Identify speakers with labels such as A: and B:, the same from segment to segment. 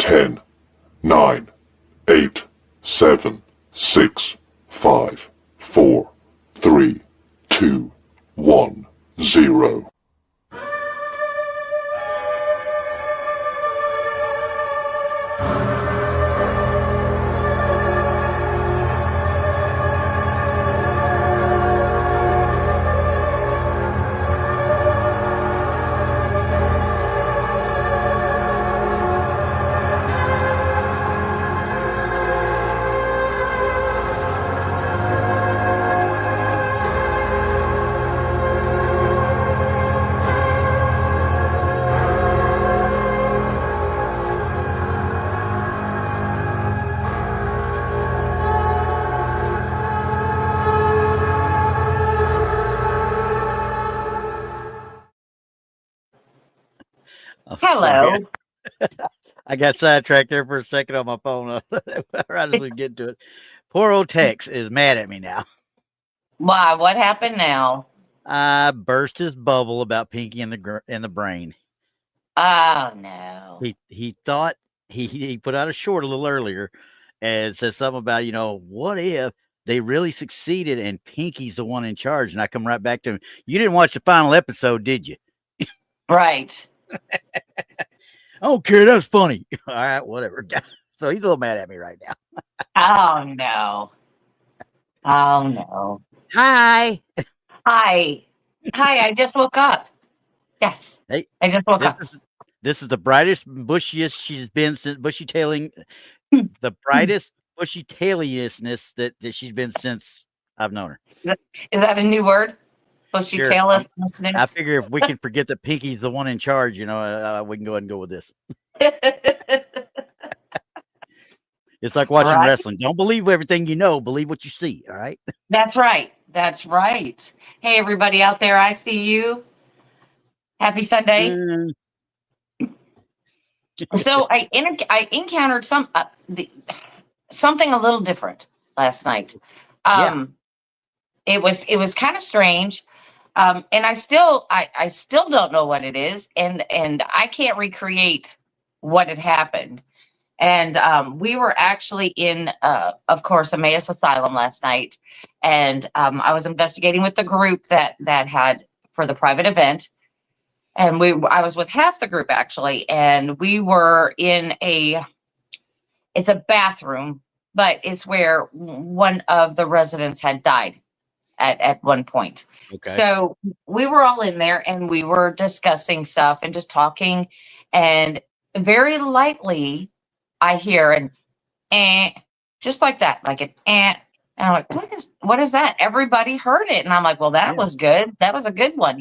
A: 10, 9, 8, 7, 6, 5, 4, 3, 2, 1, 0.
B: Hello.
C: I got sidetracked there for a second on my phone. Right as we get to it. Poor old Tex is mad at me now.
B: Why? What happened now?
C: I burst his bubble about Pinky in the brain.
B: Oh no.
C: He thought he put out a short a little earlier and said something about, what if they really succeeded and Pinky's the one in charge? And I come right back to him. You didn't watch the final episode, did you?
B: Right.
C: I don't care. That's funny. All right, whatever. So he's a little mad at me right now.
B: Oh no. Oh no.
C: Hi.
B: Hi. I just woke up. Yes.
C: Hey,
B: I just woke up.
C: This is the brightest, bushiest she's been since bushy-tailing. The brightest, bushy-tailiness that she's been since I've known her.
B: Is that a new word? Bushy-tailness?
C: I figure if we can forget that Pinky's the one in charge, we can go ahead and go with this. It's like watching wrestling. Don't believe everything you know. Believe what you see. All right.
B: That's right. That's right. Hey, everybody out there. I see you. Happy Sunday. So I encountered something a little different last night. It was kind of strange. And I still don't know what it is. And I can't recreate what had happened. And we were actually in, of course, Emmaus Asylum last night. And I was investigating with the group that had for the private event. And I was with half the group, actually. And we were in it's a bathroom, but it's where one of the residents had died at one point. Okay. So we were all in there and we were discussing stuff and just talking. And very lightly, I hear just like that, like an And I'm like, what is that? Everybody heard it. And I'm like, well, that was good. That was a good one,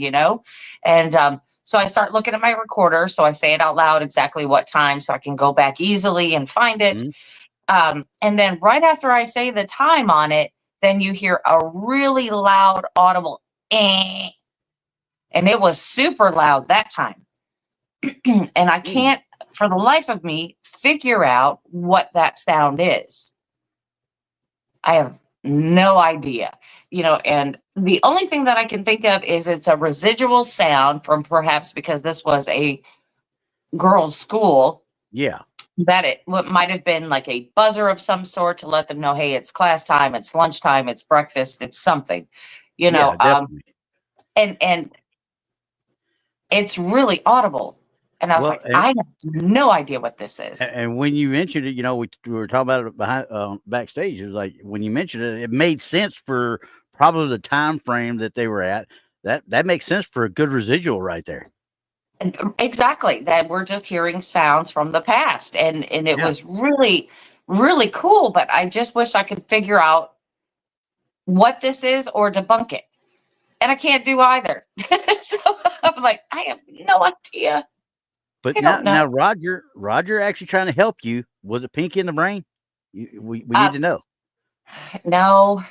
B: And so I start looking at my recorder. So I say it out loud exactly what time so I can go back easily and find it. Mm-hmm. And then right after I say the time on it, then you hear a really loud, audible And it was super loud that time. And I can't, for the life of me, figure out what that sound is. I have no idea, and the only thing that I can think of is it's a residual sound from perhaps because this was a girls' school.
C: Yeah.
B: That what might have been like a buzzer of some sort to let them know, hey, it's class time, it's lunchtime, it's breakfast, it's something,
C: definitely.
B: And it's really audible. And I was I have no idea what this is.
C: And when you mentioned it, we were talking about it behind backstage. It was like when you mentioned it, it made sense for probably the time frame that they were at. That makes sense for a good residual right there.
B: Exactly. That we're just hearing sounds from the past, and it was really, really cool. But I just wish I could figure out what this is or debunk it, and I can't do either. So I'm like, I have no idea.
C: But now, Roger actually trying to help you. Was it Pinky in the brain? We need to know.
B: No,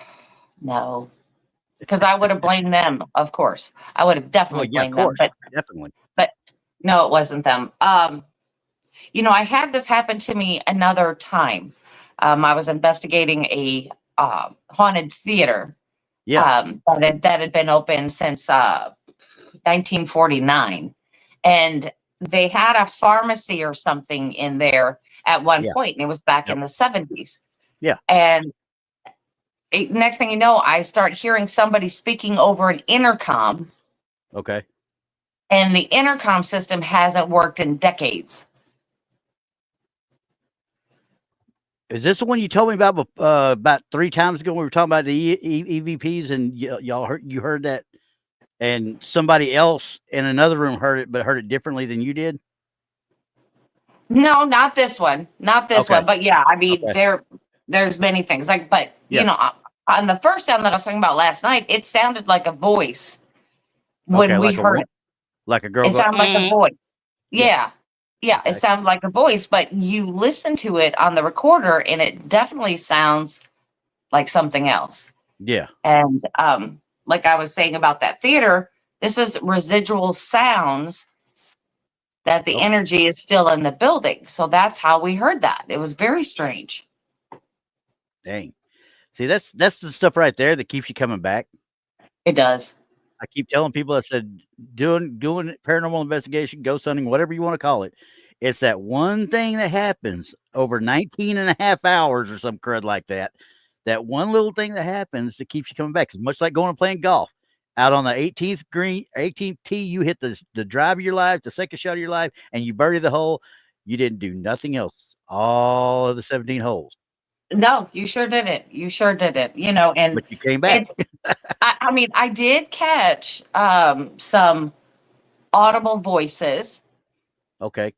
B: because I would have blamed them. Of course, I would have definitely blamed them. But
C: definitely.
B: But no, it wasn't them. I had this happen to me another time. I was investigating a haunted theater.
C: Yeah.
B: That had been open since 1949, and they had a pharmacy or something in there at one
C: Yeah.
B: point, and it was back
C: Yep.
B: in the 70s.
C: Yeah.
B: And next thing you know, I start hearing somebody speaking over an intercom,
C: Okay.
B: and the intercom system hasn't worked in decades.
C: Is this the one you told me about 3 times ago when we were talking about the EVPs and y'all heard that, and somebody else in another room heard it, but heard it differently than you did?
B: No, not this one. Not this
C: Okay.
B: one. But yeah, I mean,
C: Okay.
B: there's many things. Like, but
C: Yeah.
B: you know, on the first sound that I was talking about last night, it sounded like a voice when
C: Okay,
B: we
C: like a
B: heard
C: what?
B: it.
C: Like a girl
B: It
C: go,
B: sounded like a
C: "Eh."
B: voice.
C: Yeah.
B: Yeah. Yeah, it
C: Okay.
B: sounded like a voice, but you listen to it on the recorder and it definitely sounds like something else.
C: Yeah.
B: And like I was saying about that theater, this is residual sounds that the
C: Oh,
B: energy is still in the building. So that's how we heard that. It was very strange.
C: dang. See, that's the stuff right there that keeps you coming back.
B: It does.
C: I keep telling people, I said, doing paranormal investigation, ghost hunting, whatever you want to call it. It's that one thing that happens over 19 and a half hours or some crud like that. That one little thing that happens that keeps you coming back. It's much like going and playing golf. Out on the 18th green, 18th tee, you hit the drive of your life, the second shot of your life, and you birdie the hole. You didn't do nothing else. All of the 17 holes.
B: No, you sure didn't. You sure didn't. You know, and
C: But you came back.
B: it's I mean, I did catch some audible voices.
C: Okay.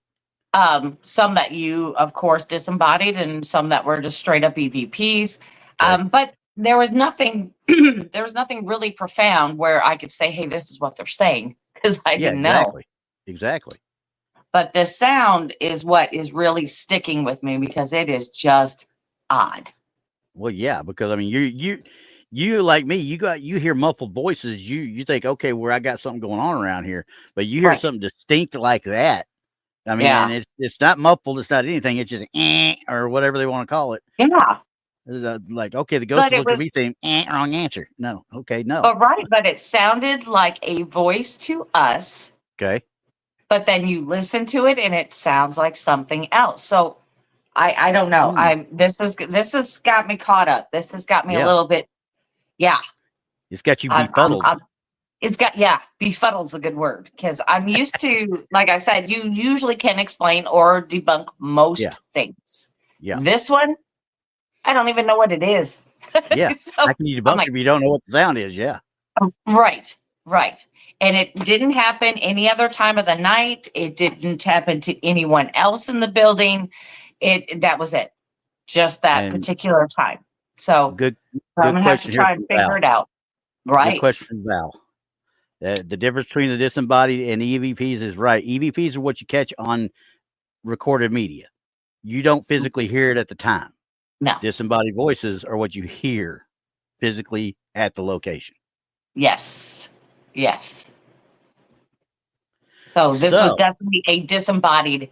B: Some that you, of course, disembodied, and some that were just straight up EVPs.
C: Okay.
B: But there was nothing. There was nothing really profound where I could say, "Hey, this is what they're saying," because I
C: Yeah,
B: didn't know.
C: exactly.
B: But the sound is what is really sticking with me because it is just odd.
C: Well, yeah, because I mean, you like me, you hear muffled voices, you think, okay, where I got something going on around here, but you hear
B: Right?
C: something distinct like that. I mean, and
B: Yeah.
C: it's not muffled, it's not anything, it's just or whatever they want to call it.
B: Yeah.
C: Like, okay, the ghost
B: But
C: is
B: it
C: looking at
B: was
C: me saying, wrong answer. No, okay, no,
B: but right, but it sounded like a voice to us.
C: okay,
B: But then you listen to it and it sounds like something else. So I don't know. This has got me caught up. This has got me a
C: yeah,
B: little bit. Yeah.
C: it's got you
B: I'm
C: befuddled.
B: it's got, yeah, befuddled's a good word because I'm used to, like I said, you usually can explain or debunk most
C: Yeah.
B: things.
C: Yeah,
B: This one, I don't even know what it is.
C: yeah.
B: So
C: How can you
B: I'm
C: debunk
B: like,
C: it if you don't know what the sound is? Yeah,
B: right, right. And it didn't happen any other time of the night. It didn't happen to anyone else in the building. That was it. Just that
C: and
B: particular time. So
C: good
B: I'm gonna have to
C: question here
B: try and
C: from
B: figure
C: Val.
B: it out.
C: Good
B: Right.
C: question from Val. The difference between the disembodied and EVPs is right. EVPs are what you catch on recorded media. You don't physically hear it at the time.
B: No.
C: Disembodied voices are what you hear physically at the location.
B: Yes. Yes. So this was definitely a disembodied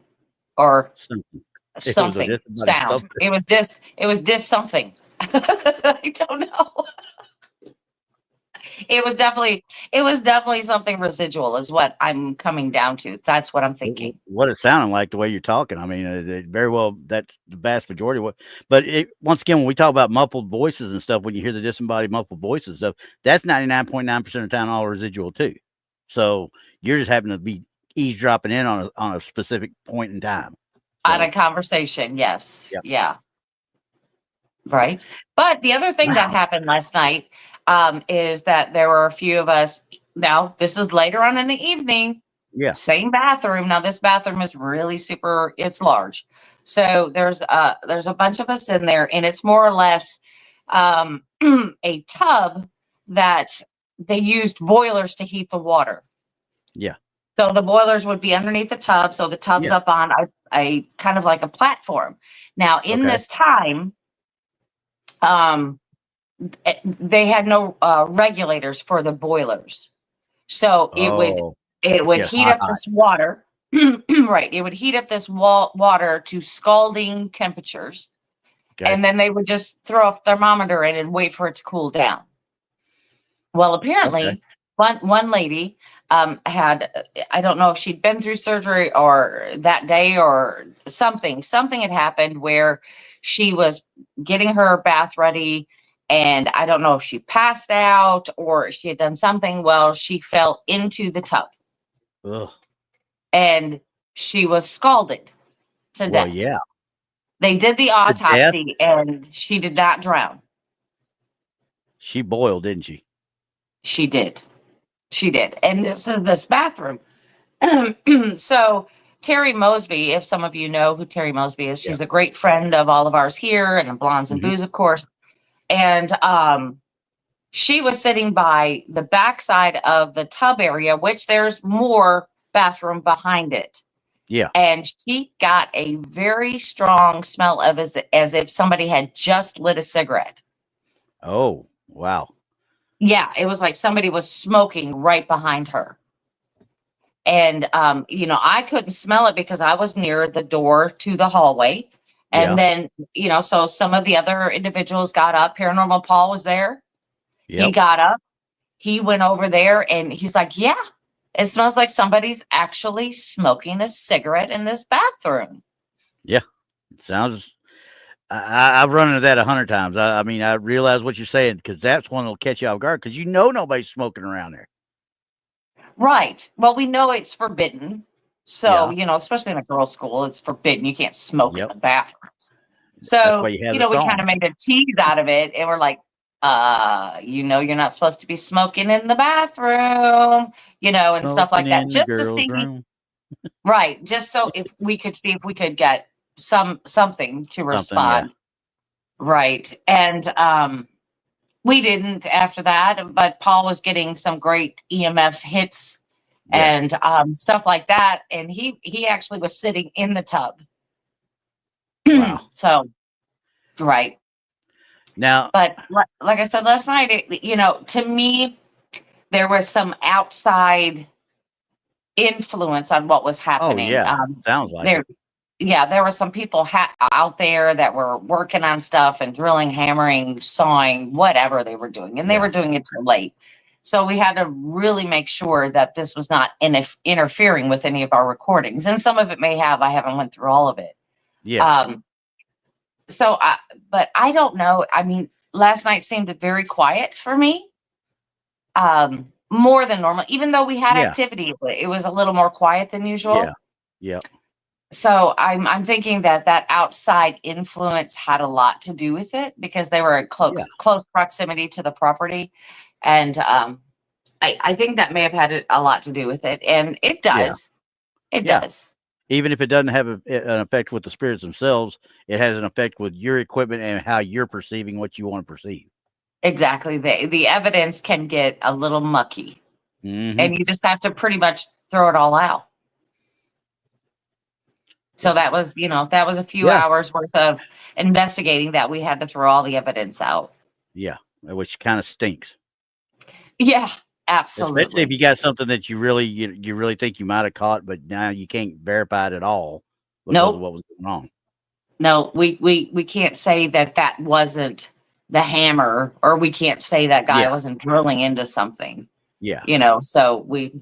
B: or
C: something.
B: something sound. It was this something. I don't know. It was definitely something residual is what I'm coming down to. That's what I'm thinking.
C: What it sounded like the way you're talking. I mean, very well, that's the vast majority of what, but once again, when we talk about muffled voices and stuff, when you hear the disembodied muffled voices and stuff, that's 99.9% of the time all residual too. So you're just having to be eavesdropping in on a specific point in time.
B: On a conversation. Yes.
C: Yep.
B: Yeah. Right. But the other thing that happened last night is that there were a few of us. Now, this is later on in the evening.
C: Yeah.
B: Same bathroom. Now, this bathroom is really it's large. So there's a bunch of us in there, and it's more or less a tub that they used boilers to heat the water.
C: Yeah.
B: So the boilers would be underneath the tub. So the tub's up on a kind of like a platform. Now, in this time, they had no regulators for the boilers. So it would heat up this water. Right. It would heat up this water to scalding temperatures. Okay. And then they would just throw a thermometer in and wait for it to cool down. Well, apparently one lady had, I don't know if she'd been through surgery or that day or something had happened where she was getting her bath ready, and I don't know if she passed out or she had done something. Well, she fell into the tub.
C: Ugh.
B: And she was scalded to
C: Well,
B: death.
C: yeah.
B: They did the
C: To death?
B: autopsy and she did not drown.
C: She boiled, didn't she?
B: She did. She did. And this is this bathroom. So Terry Mosby, if some of you know who Terry Mosby is, she's a great friend of all of ours here and Blondes and Boos, of course. And she was sitting by the backside of the tub area, which there's more bathroom behind it.
C: Yeah.
B: And she got a very strong smell of as if somebody had just lit a cigarette.
C: Oh, wow.
B: Yeah, it was like somebody was smoking right behind her. And, I couldn't smell it because I was near the door to the hallway. And then, so some of the other individuals got up. Paranormal Paul was there. He got up. He went over there and he's like, yeah, it smells like somebody's actually smoking a cigarette in this bathroom.
C: Yeah. It sounds, I've run into that 100 times. I mean, I realize what you're saying because that's one that'll catch you off guard because nobody's smoking around there.
B: Right. Well, we know it's forbidden. So, especially in a girls' school, it's forbidden. You can't smoke in the bathrooms. So, we kind of made a tease out of it. And we're like, you're not supposed to be smoking in the bathroom, and stuff like that. Just to see. Right. Just so if we could see if we could get something to respond. Yeah. Right. And we didn't after that, but Paul was getting some great EMF hits and stuff like that. And he actually was sitting in the tub.
C: Wow.
B: So, right.
C: Now,
B: but like I said last night, to me, there was some outside influence on what was happening.
C: Oh, yeah. Sounds like it.
B: Yeah, there were some people out there that were working on stuff and drilling, hammering, sawing, whatever they were doing. And they were doing it too late. So we had to really make sure that this was not interfering with any of our recordings. And some of it may have. I haven't went through all of it.
C: Yeah.
B: But I don't know. I mean, last night seemed very quiet for me. More than normal, even though we had activity, it was a little more quiet than usual.
C: Yeah. Yeah.
B: So I'm thinking that outside influence had a lot to do with it because they were in close proximity to the property. And I think that may have had a lot to do with it. And it does. Yeah. It does.
C: Even if it doesn't have an effect with the spirits themselves, it has an effect with your equipment and how you're perceiving what you want to perceive.
B: Exactly. The evidence can get a little mucky. And you just have to pretty much throw it all out. So that was a few hours worth of investigating that we had to throw all the evidence out.
C: Yeah, which kind of stinks.
B: Yeah, absolutely.
C: Especially if you got something that you really think you might have caught, but now you can't verify it at all because of what was going on.
B: No, we can't say that wasn't the hammer, or we can't say that guy wasn't drilling into something.
C: Yeah.
B: So we're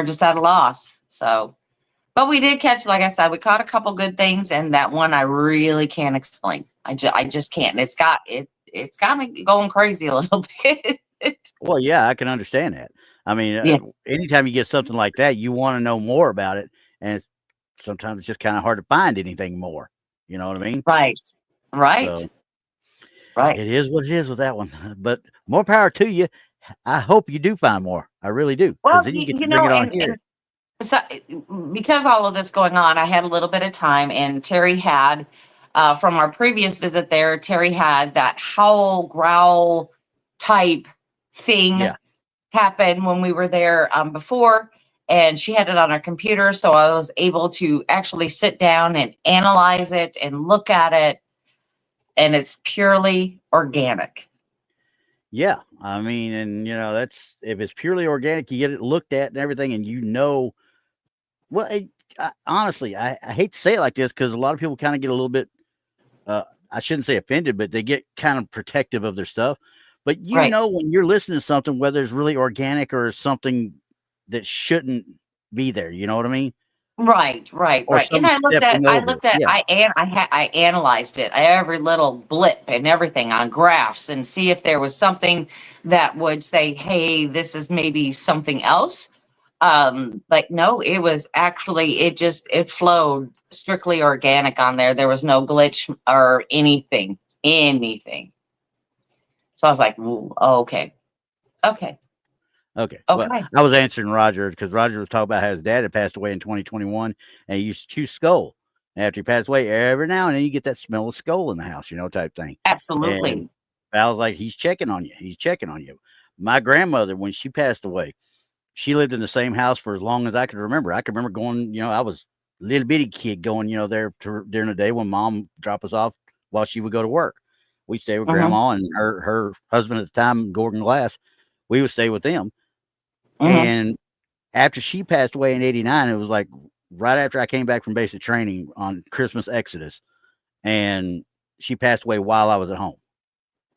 B: just at a loss. So. But we did catch, like I said, we caught a couple good things, and that one I really can't explain. I just can't. It's got me going crazy a little bit.
C: Well, yeah, I can understand that. I mean, anytime you get something like that, you want to know more about it, and sometimes it's just kind of hard to find anything more. You know what I mean?
B: Right. So, right.
C: It is what it is with that one. But more power to you. I hope you do find more. I really do.
B: Well,
C: then you get to bring it on here.
B: So, because all of this going on, I had a little bit of time, and Terry had, from our previous visit there, Terry had that howl, growl type thing happen when we were there before, and she had it on her computer, so I was able to actually sit down and analyze it and look at it, and it's purely organic.
C: Yeah, I mean, and that's if it's purely organic, you get it looked at and everything, and well, honestly, I hate to say it like this because a lot of people kind of get a little bit, I shouldn't say offended, but they get kind of protective of their stuff. But you
B: Right.
C: know when you're listening to something, whether it's really organic or something that shouldn't be there. You know what I mean?
B: Right, right,
C: Or
B: right. And
C: something stepping over it. Yeah.
B: I analyzed it, every little blip and everything on graphs and see if there was something that would say, hey, this is maybe something else. But no, it was actually, it flowed strictly organic on there. There was no glitch or anything. So I was like, "Ooh, okay, okay,
C: Okay. Well,
B: okay.
C: I was answering Roger because Roger was talking about how his dad had passed away in 2021 and he used to chew skull. After he passed away, every now and then you get that smell of skull in the house, type thing. And
B: Absolutely.
C: Val's like, he's checking on you. He's checking on you. My grandmother, when she passed away, she lived in the same house for as long as I could remember. I could remember going, I was a little bitty kid going, there during the day when mom dropped us off while she would go to work. We'd stay with
B: Hmm.
C: grandma and her husband at the time, Gordon Glass. We would stay with them.
B: Hmm.
C: And after she passed away in '89, it was like right after I came back from basic training on Christmas Exodus. And she passed away while I was at home.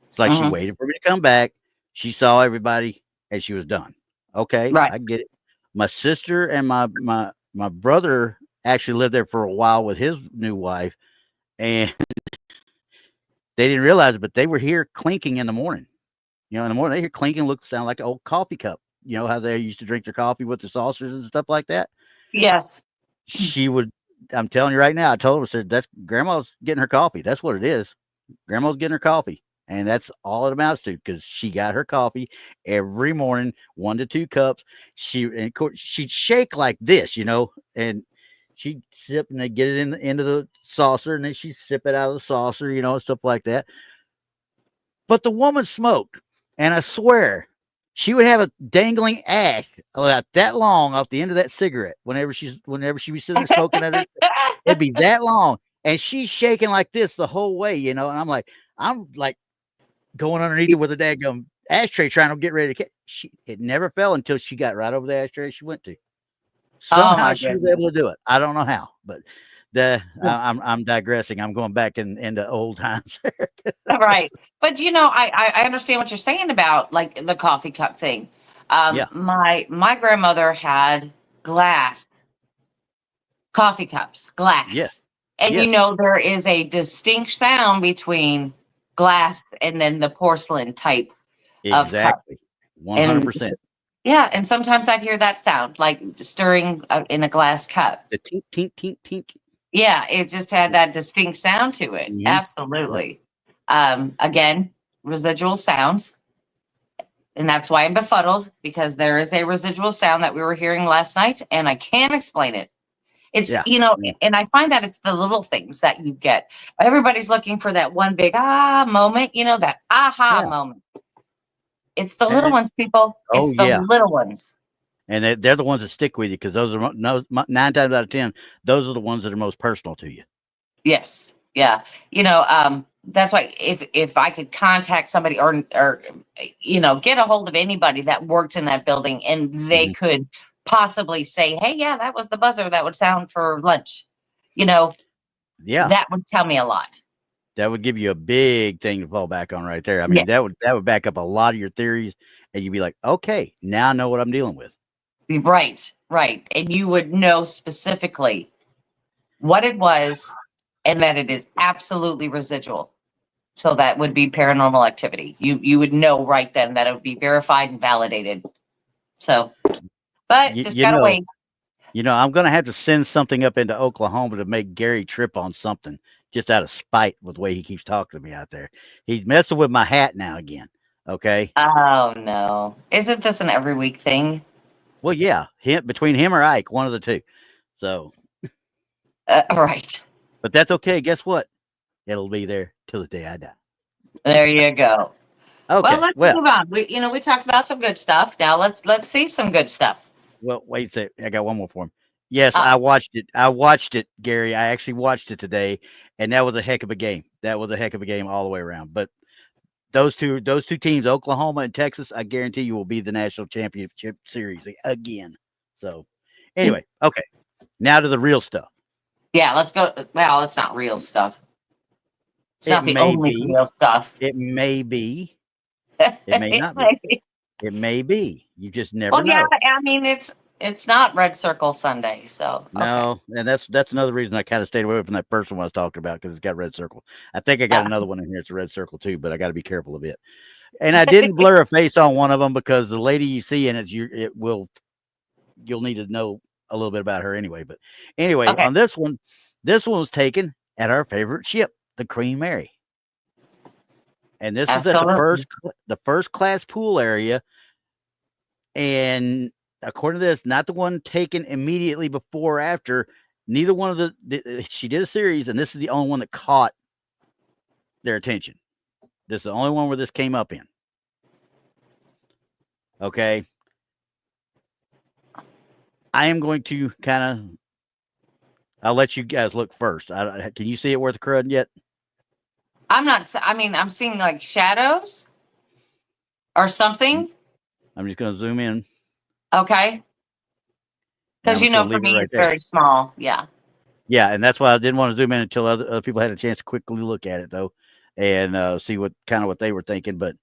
C: It's like she
B: Hmm.
C: waited for me to come back. She saw everybody and she was done. Okay,
B: Right.
C: I get it. My sister and my brother actually lived there for a while with his new wife, and they didn't realize it, but they were here clinking in the morning. In the morning they hear clinking, sound like an old coffee cup. You know how they used to drink their coffee with the saucers and stuff like that.
B: Yes.
C: She would. I'm telling you right now. I told her, I said, "That's grandma's getting her coffee. That's what it is. Grandma's getting her coffee." And that's all it amounts to because she got her coffee every morning, 1 to 2 cups. And of course, she'd shake like this, and she'd sip and they get it into the saucer and then she'd sip it out of the saucer, stuff like that. But the woman smoked, and I swear she would have a dangling ash about that long off the end of that cigarette whenever she was sitting there smoking at her. It'd be that long, and she's shaking like this the whole way, and I'm like going underneath her with a daggum ashtray trying to get ready to catch. It never fell until she got right over the ashtray she went to.
B: Oh
C: Somehow
B: my
C: she was
B: goodness.
C: able to do it. I don't know how, but I'm digressing. I'm going back into old times.
B: Right. But I understand what you're saying about like the coffee cup thing.
C: Yeah.
B: My grandmother had glass coffee cups,
C: Yeah.
B: glass. And
C: Yes.
B: there is a distinct sound between glass and then the porcelain type of cup.
C: Exactly.
B: And
C: 100%.
B: yeah, and sometimes I'd hear that sound like stirring in a glass cup.
C: The tink, tink, tink, tink.
B: Yeah, it just had that distinct sound to it.
C: Mhm. Yep.
B: Absolutely. Again, residual sounds. And that's why I'm befuddled because there is a residual sound that we were hearing last night and I can't explain it. It's,
C: Yeah. Yeah.
B: and I find that it's the little things that you get. Everybody's looking for that one big moment, that aha
C: Yeah.
B: moment. It's the little
C: And
B: ones, people.
C: oh
B: It's the
C: yeah.
B: little ones.
C: And they're the ones that stick with you because those are 9 times out of 10, those are the ones that are most personal to you.
B: Yes. Yeah. That's why if I could contact somebody or get a hold of anybody that worked in that building and they
C: Mhm.
B: could possibly say, hey, yeah, that was the buzzer that would sound for lunch, you know,
C: Yeah.
B: that would tell me a lot.
C: That would give you a big thing to fall back on right there. I mean,
B: Yes.
C: that would back up a lot of your theories and you'd be like, "Okay, now I know what I'm dealing with."
B: Right. Right. And you would know specifically what it was and that it is absolutely residual. So that would be paranormal activity. You would know right then that it would be verified and validated. So, but
C: You,
B: just
C: you
B: gotta
C: know,
B: wait.
C: I'm going to have to send something up into Oklahoma to make Gary trip on something just out of spite with the way he keeps talking to me out there. He's messing with my hat now again. Okay.
B: Oh no. Isn't this an every week thing?
C: Well, yeah, between him or Ike, one of the two. So,
B: Right.
C: but that's okay. Guess what? It'll be there till the day I die.
B: There you go. Well,
C: Okay.
B: let's move on. We talked about some good stuff. Now let's see some good stuff.
C: Well, wait a sec. I got one more for him. Yes,
B: Uh,
C: I watched it. I watched it, Gary. I actually watched it today, and that was a heck of a game. That was a heck of a game all the way around. But those two teams, Oklahoma and Texas, I guarantee you will be the national championship series again. So, anyway, okay. Now to the real stuff.
B: yeah, let's go. Well, it's not real stuff. It's
C: It
B: not the
C: may
B: only
C: be.
B: real stuff.
C: It may be. It may not be. It may be. You just never
B: Yeah,
C: know.
B: I mean it's not Red Circle Sunday, so
C: No, and that's another reason I kind of stayed away from that first one I was talking about because it's got red circle. I think I got another one in here. It's a red circle too, but I got to be careful a bit. And I didn't blur a face on one of them because the lady you see in it, you'll need to know a little bit about her anyway. But anyway,
B: Okay.
C: on this one was taken at our favorite ship, the Queen Mary. And this is at the first class pool area. And according to this, not the one taken immediately before or after. Neither one of she did a series, and this is the only one that caught their attention. This is the only one where this came up in. Okay. I am going to I'll let you guys look first. Can you see it worth a crud yet?
B: I'm seeing like shadows or something.
C: I'm just going to zoom in.
B: Okay. Because for me, it's very small. Yeah.
C: Yeah, and that's why I didn't want to zoom in until other people had a chance to quickly look at it, though, and see what they were thinking. But,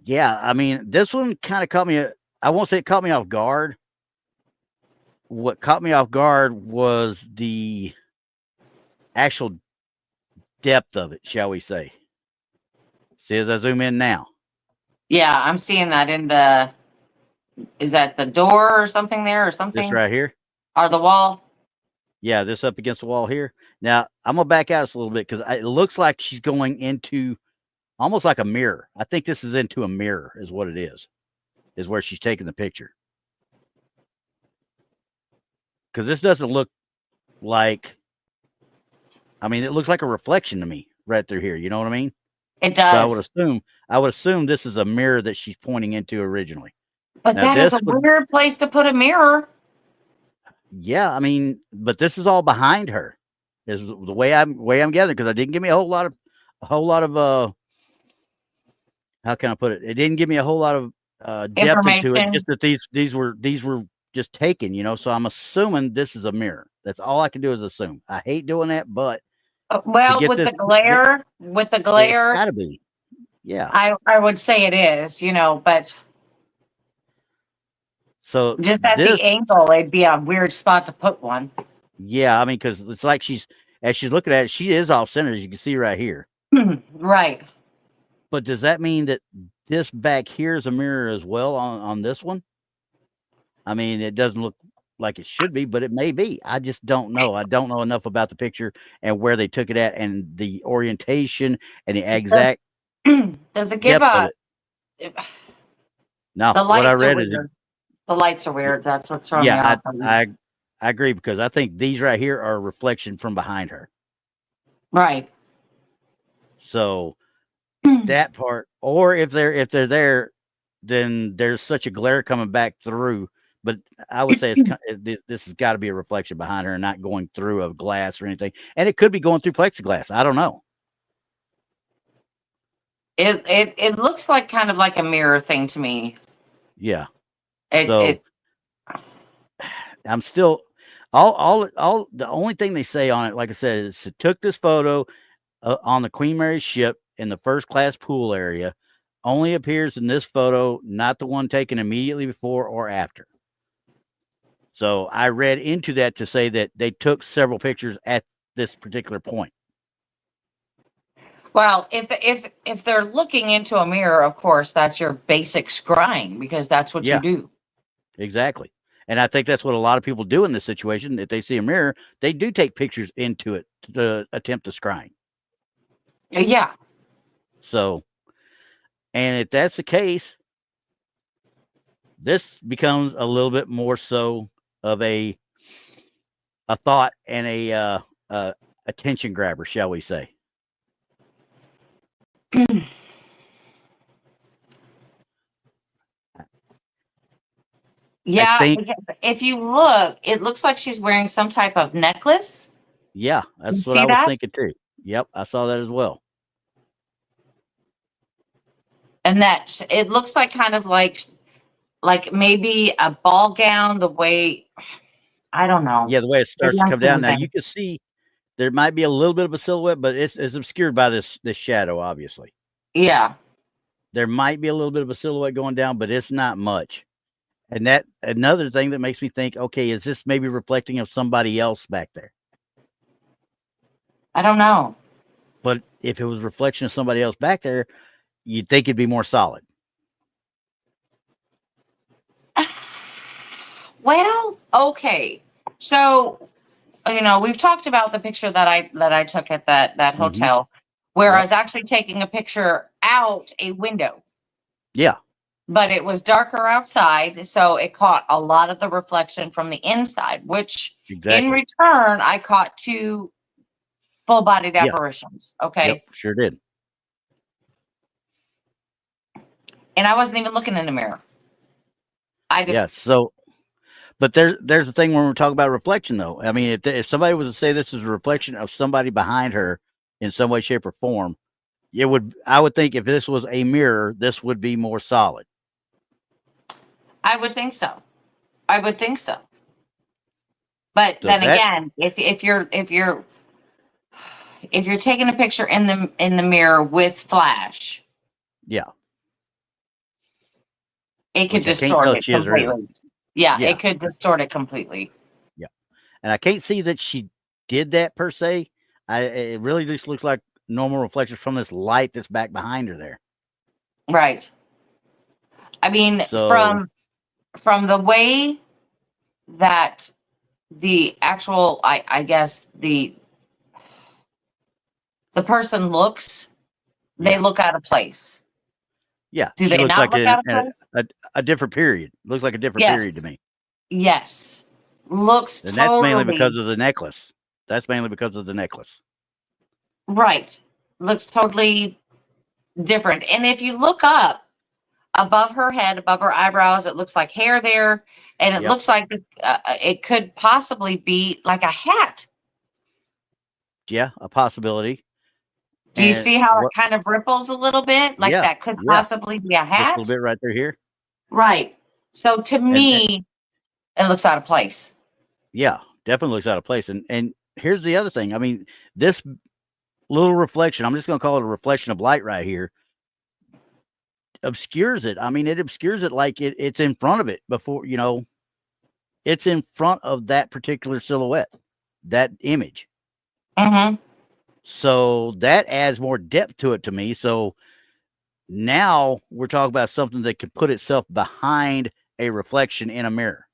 C: yeah, I mean, this one kind of caught me. I won't say it caught me off guard. What caught me off guard was the actual depth of it, shall we say. See as I zoom in now.
B: Yeah, I'm seeing that is that the door or something there or something?
C: This right here.
B: Or the wall?
C: Yeah, this up against the wall here. Now, I'm going to back out a little bit because it looks like she's going into almost like a mirror. I think this is into a mirror is what it is where she's taking the picture. Because this doesn't look like, it looks like a reflection to me right through here. You know what I mean?
B: It does.
C: So I would assume this is a mirror that she's pointing into originally.
B: But now, that is a weird place to put a mirror.
C: Yeah, but this is all behind her. Is the way I'm gathering, because I didn't give me a whole lot of how can I put it? It didn't give me a whole lot of depth into it. Just that these were just taken, so I'm assuming this is a mirror. That's all I can do is assume. I hate doing that, but
B: with the glare,
C: it's gotta be. Yeah.
B: I would say it is, but
C: so
B: just at the angle, it'd be a weird spot to put one.
C: Yeah, because it's like as she's looking at it, she is off center, as you can see right here.
B: Right.
C: But does that mean that this back here is a mirror as well on this one? It doesn't look like it should be, but it may be. I just don't know. I don't know enough about the picture and where they took it at and the orientation and the exact.
B: Does it give a?
C: No, what I read is
B: the lights are weird. That's what's throwing me off.
C: I agree, because I think these right here are a reflection from behind her.
B: Right.
C: So that part, or if they're there, then there's such a glare coming back through. But I would say this has got to be a reflection behind her and not going through a glass or anything. And it could be going through plexiglass. I don't know.
B: It looks like kind of like a mirror thing to me.
C: Yeah.
B: I'm
C: still all the only thing they say on it, like I said, is it took this photo on the Queen Mary ship in the first class pool area. Only appears in this photo, not the one taken immediately before or after. So I read into that to say that they took several pictures at this particular point.
B: Well, if they're looking into a mirror, of course, that's your basic scrying, because that's what you do.
C: Exactly. And I think that's what a lot of people do in this situation. If they see a mirror, they do take pictures into it to attempt to scrying.
B: Yeah.
C: So, and if that's the case, this becomes a little bit more so of a thought and a attention grabber, shall we say?
B: Yeah, if you look, it looks like she's wearing some type of necklace.
C: Yeah, that's what I was thinking too. Yep, I saw that as well.
B: And that it looks like kind of like maybe a ball gown, the way, I don't know.
C: Yeah, the way it starts to come down. Now you can see there might be a little bit of a silhouette, but it's obscured by this shadow, obviously.
B: Yeah.
C: There might be a little bit of a silhouette going down, but it's not much. And that another thing that makes me think, okay, is this maybe reflecting of somebody else back there?
B: I don't know.
C: But if it was a reflection of somebody else back there, you'd think it'd be more solid.
B: Well, okay. So, we've talked about the picture that I took at that hotel, where I
C: Yep.
B: was actually taking a picture out a window.
C: Yeah.
B: But it was darker outside, so it caught a lot of the reflection from the inside, which in
C: Exactly.
B: return, I caught two full-bodied
C: Yeah.
B: apparitions. Okay.
C: Yep. Sure did.
B: And I wasn't even looking in the mirror. I just
C: Yeah. So, but there's the thing when we're talking about reflection, though. I mean, if somebody was to say this is a reflection of somebody behind her in some way, shape, or form, I would think if this was a mirror, this would be more solid.
B: I would think so. I would think so. But
C: So
B: then
C: that-
B: again, if you're taking a picture in the mirror with flash,
C: Yeah.
B: it could
C: Which I can't
B: distort
C: tell
B: it
C: if she is or isn't.
B: completely. Yeah,
C: Yeah.
B: it could distort it completely.
C: Yeah. And I can't see that she did that per se. It really just looks like normal reflections from this light that's back behind her there.
B: Right. I mean,
C: So
B: from the way that the actual, I guess the person looks, they
C: Yeah.
B: look out of place.
C: yeah,
B: Do
C: she
B: they
C: looks
B: not
C: like
B: look out of place?
C: a different period. Looks like a different period to
B: Yes.
C: me.
B: Yes. Looks
C: And that's mainly
B: totally
C: because of the necklace. That's mainly because of the necklace.
B: right. Looks totally different. And if you look up above her head, above her eyebrows, it looks like hair there, and it
C: Yep.
B: looks like it could possibly be like a hat.
C: Yeah, a possibility.
B: Do you
C: And
B: see how
C: what-
B: it kind of ripples a little bit? Like
C: Yeah,
B: that could
C: yeah.
B: possibly be a
C: Just a
B: hat?
C: little bit right there here.
B: Right. So to me, it looks out of place.
C: Yeah, definitely looks out of place. And here's the other thing. I mean, this little reflection, I'm just going to call it a reflection of light right here, obscures it. I mean, it obscures it like it's in front of it before, it's in front of that particular silhouette, that image.
B: Mm-hmm.
C: So that adds more depth to it to me. So now we're talking about something that can put itself behind a reflection in a mirror.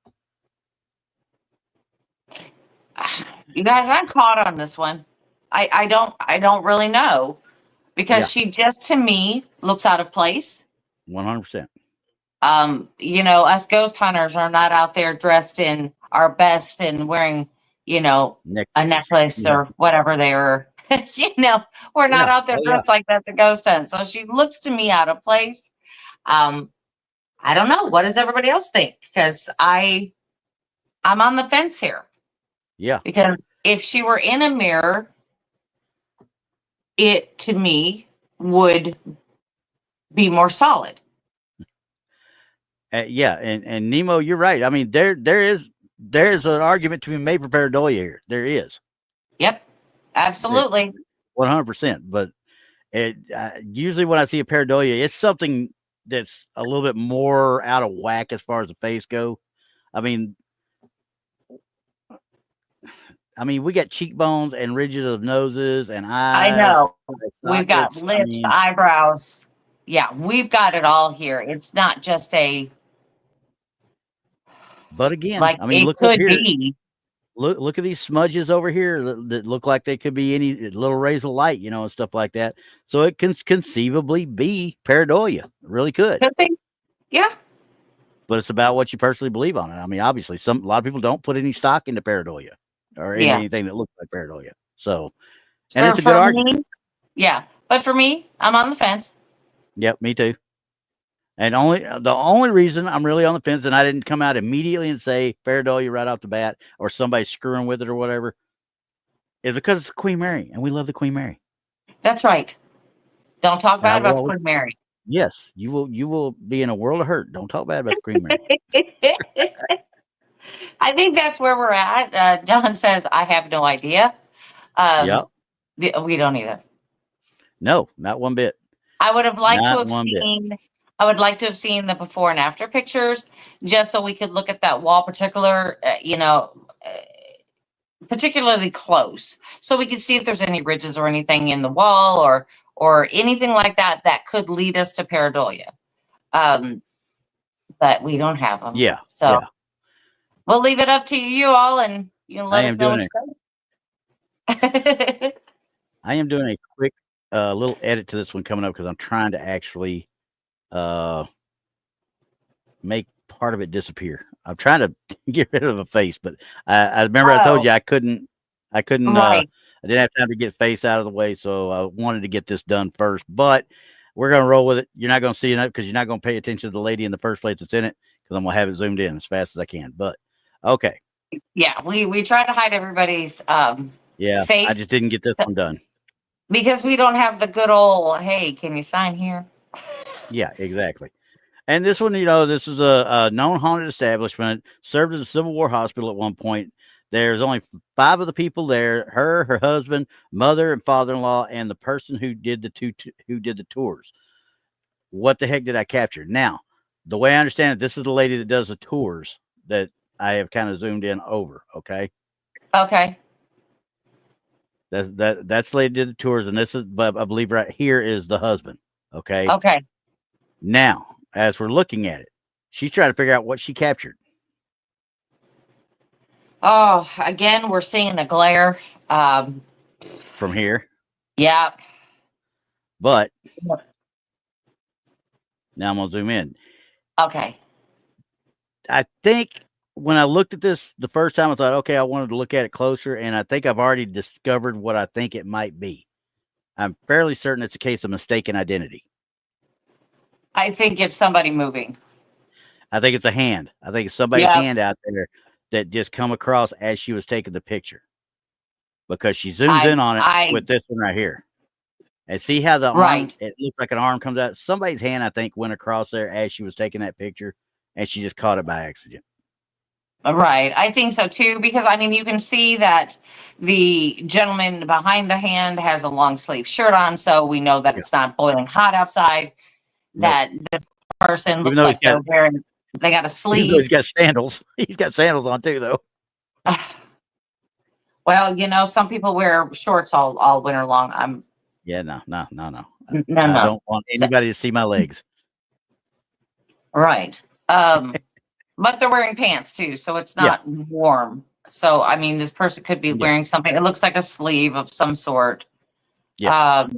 B: You guys, I'm caught on this one. I don't really know, because she just, to me, looks out of place.
C: 100%.
B: Us ghost hunters are not out there dressed in our best and wearing, a necklace or whatever they were. We're not out there dressed like that to ghost hunt. So she looks to me out of place. I don't know. What does everybody else think? Because I'm on the fence here.
C: Yeah.
B: Because if she were in a mirror, it to me would be more solid.
C: Yeah, and Nemo, you're right. I mean, there's an argument to be made for pareidolia here. There is.
B: Yep, absolutely.
C: 100%. But usually when I see a pareidolia, it's something that's a little bit more out of whack as far as the face go. I mean, we got cheekbones and ridges of noses and eyes.
B: I know. We've got lips, eyebrows. Yeah, we've got it all here. It's not just a.
C: But again,
B: like it
C: look
B: could
C: up here.
B: be.
C: Look at these smudges over here that look like they could be any little rays of light, and stuff like that. So it can conceivably be pareidolia. It really could.
B: Could be. Yeah.
C: But it's about what you personally believe on it. I mean, obviously, a lot of people don't put any stock into pareidolia or anything that looks like pareidolia. So, and it's a good argument.
B: Yeah, but for me, I'm on the fence.
C: Yep, me too. And the only reason I'm really on the fence, and I didn't come out immediately and say pareidolia right off the bat, or somebody screwing with it or whatever, is because it's Queen Mary, and we love the Queen Mary.
B: That's right. Don't talk bad about the Queen Mary.
C: Yes, you will be in a world of hurt. Don't talk bad about the Queen Mary.
B: I think that's where we're at. John says, I have no idea.
C: Yeah.
B: We don't either.
C: No, not one bit.
B: I would have liked to
C: Not
B: have
C: one bit.
B: seen. I would like to have seen the before and after pictures, just so we could look at that wall, particularly close, so we could see if there's any ridges or anything in the wall, or anything like that that could lead us to pareidolia. But we don't have them.
C: Yeah.
B: So
C: Yeah.
B: we'll leave it up to you all, and you can let
C: I
B: us
C: am
B: know
C: doing
B: what you think.
C: I am doing a quick little edit to this one coming up because I'm trying to actually make part of it disappear. I'm trying to get rid of a face, but I remember I told you I couldn't
B: Right.
C: I didn't have time to get face out of the way, so I wanted to get this done first. But we're gonna roll with it. You're not gonna see it because you're not gonna pay attention to the lady in the first place that's in it, because I'm gonna have it zoomed in as fast as I can. But okay.
B: Yeah, we try to hide everybody's
C: Yeah,
B: face.
C: I just didn't get this one done.
B: Because we don't have the good old, hey, can you sign here?
C: Yeah, exactly. And this one, this is a known haunted establishment, served as a Civil War hospital at one point. There's only 5 of the people there: her husband, mother, and father-in-law, and the person who did the tours. What the heck did I capture? Now, the way I understand it, this is the lady that does the tours that I have kind of zoomed in over. Okay.
B: Okay.
C: That's the lady did the tours, and this is, but I believe right here is the husband. Okay.
B: Okay.
C: Now, as we're looking at it, she's trying to figure out what she captured.
B: Oh, again, we're seeing the glare.
C: From here.
B: Yeah.
C: But now I'm gonna zoom in.
B: Okay.
C: I think when I looked at this the first time, I thought, okay, I wanted to look at it closer, and I think I've already discovered what I think it might be. I'm fairly certain it's a case of mistaken identity.
B: I think it's somebody moving.
C: I think it's a hand. I think it's somebody's hand out there that just come across as she was taking the picture, because she zooms in on it with this one right here. And see how the arm, it looks like an arm comes out. Somebody's hand, I think, went across there as she was taking that picture, and she just caught it by accident.
B: Right. I think so too, because I mean, you can see that the gentleman behind the hand has a long sleeve shirt on, so we know that it's not boiling hot outside. That this person looks like they got a sleeve.
C: He's got sandals. He's got sandals on too, though.
B: Well, some people wear shorts all winter long.
C: No.
B: No.
C: I don't want anybody to see my legs.
B: Right. But they're wearing pants too, so it's not warm. So I mean, this person could be wearing something. It looks like a sleeve of some sort.
C: Yeah.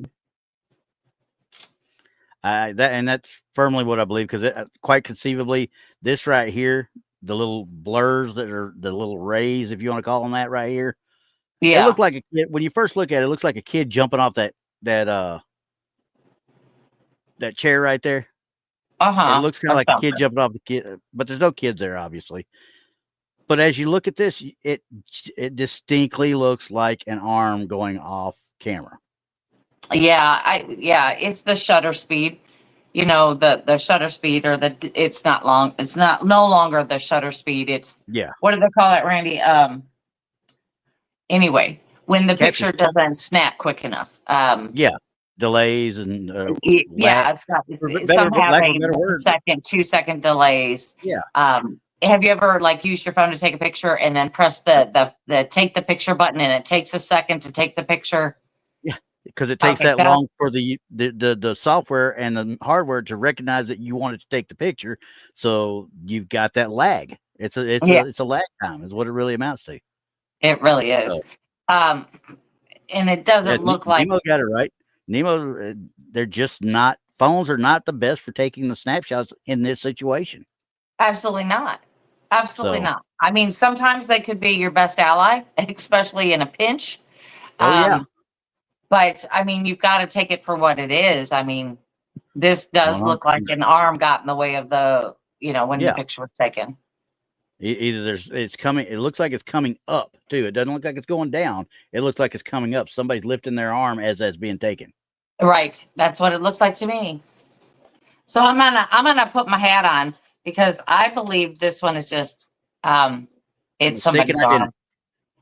C: That's firmly what I believe, because quite conceivably, this right here, the little blurs that are the little rays, if you want to call them that, right here. Yeah. It looked like a kid when you first look at it. It looks like a kid jumping off that chair right there. It looks kind of like a kid jumping off the kid, but there's no kids there, obviously. But as you look at this, it distinctly looks like an arm going off camera.
B: Yeah, it's the shutter speed. The shutter speed, or it's not long. It's no longer the shutter speed. It's what do they call it, Randy? Anyway, when the picture doesn't snap quick enough.
C: Delays and
B: it's got some have a second, 2-second delays. Have you ever used your phone to take a picture and then press the take the picture button, and it takes a second to take the picture?
C: Because it takes that long for the software and the hardware to recognize that you wanted to take the picture. So you've got that lag. It's a lag time is what it really amounts to.
B: It really is. And it doesn't look like
C: Nemo got it right. Nemo, they're just not, phones are not the best for taking the snapshots in this situation.
B: Absolutely not. Absolutely not. I mean, sometimes they could be your best ally, especially in a pinch. But I mean, you've got to take it for what it is. I mean, this does look like an arm got in the way of the, when the picture was taken.
C: Either it's coming, it looks like it's coming up too. It doesn't look like it's going down. It looks like it's coming up. Somebody's lifting their arm as that's being taken.
B: Right. That's what it looks like to me. So I'm gonna put my hat on, because I believe this one is just it's somebody's arm.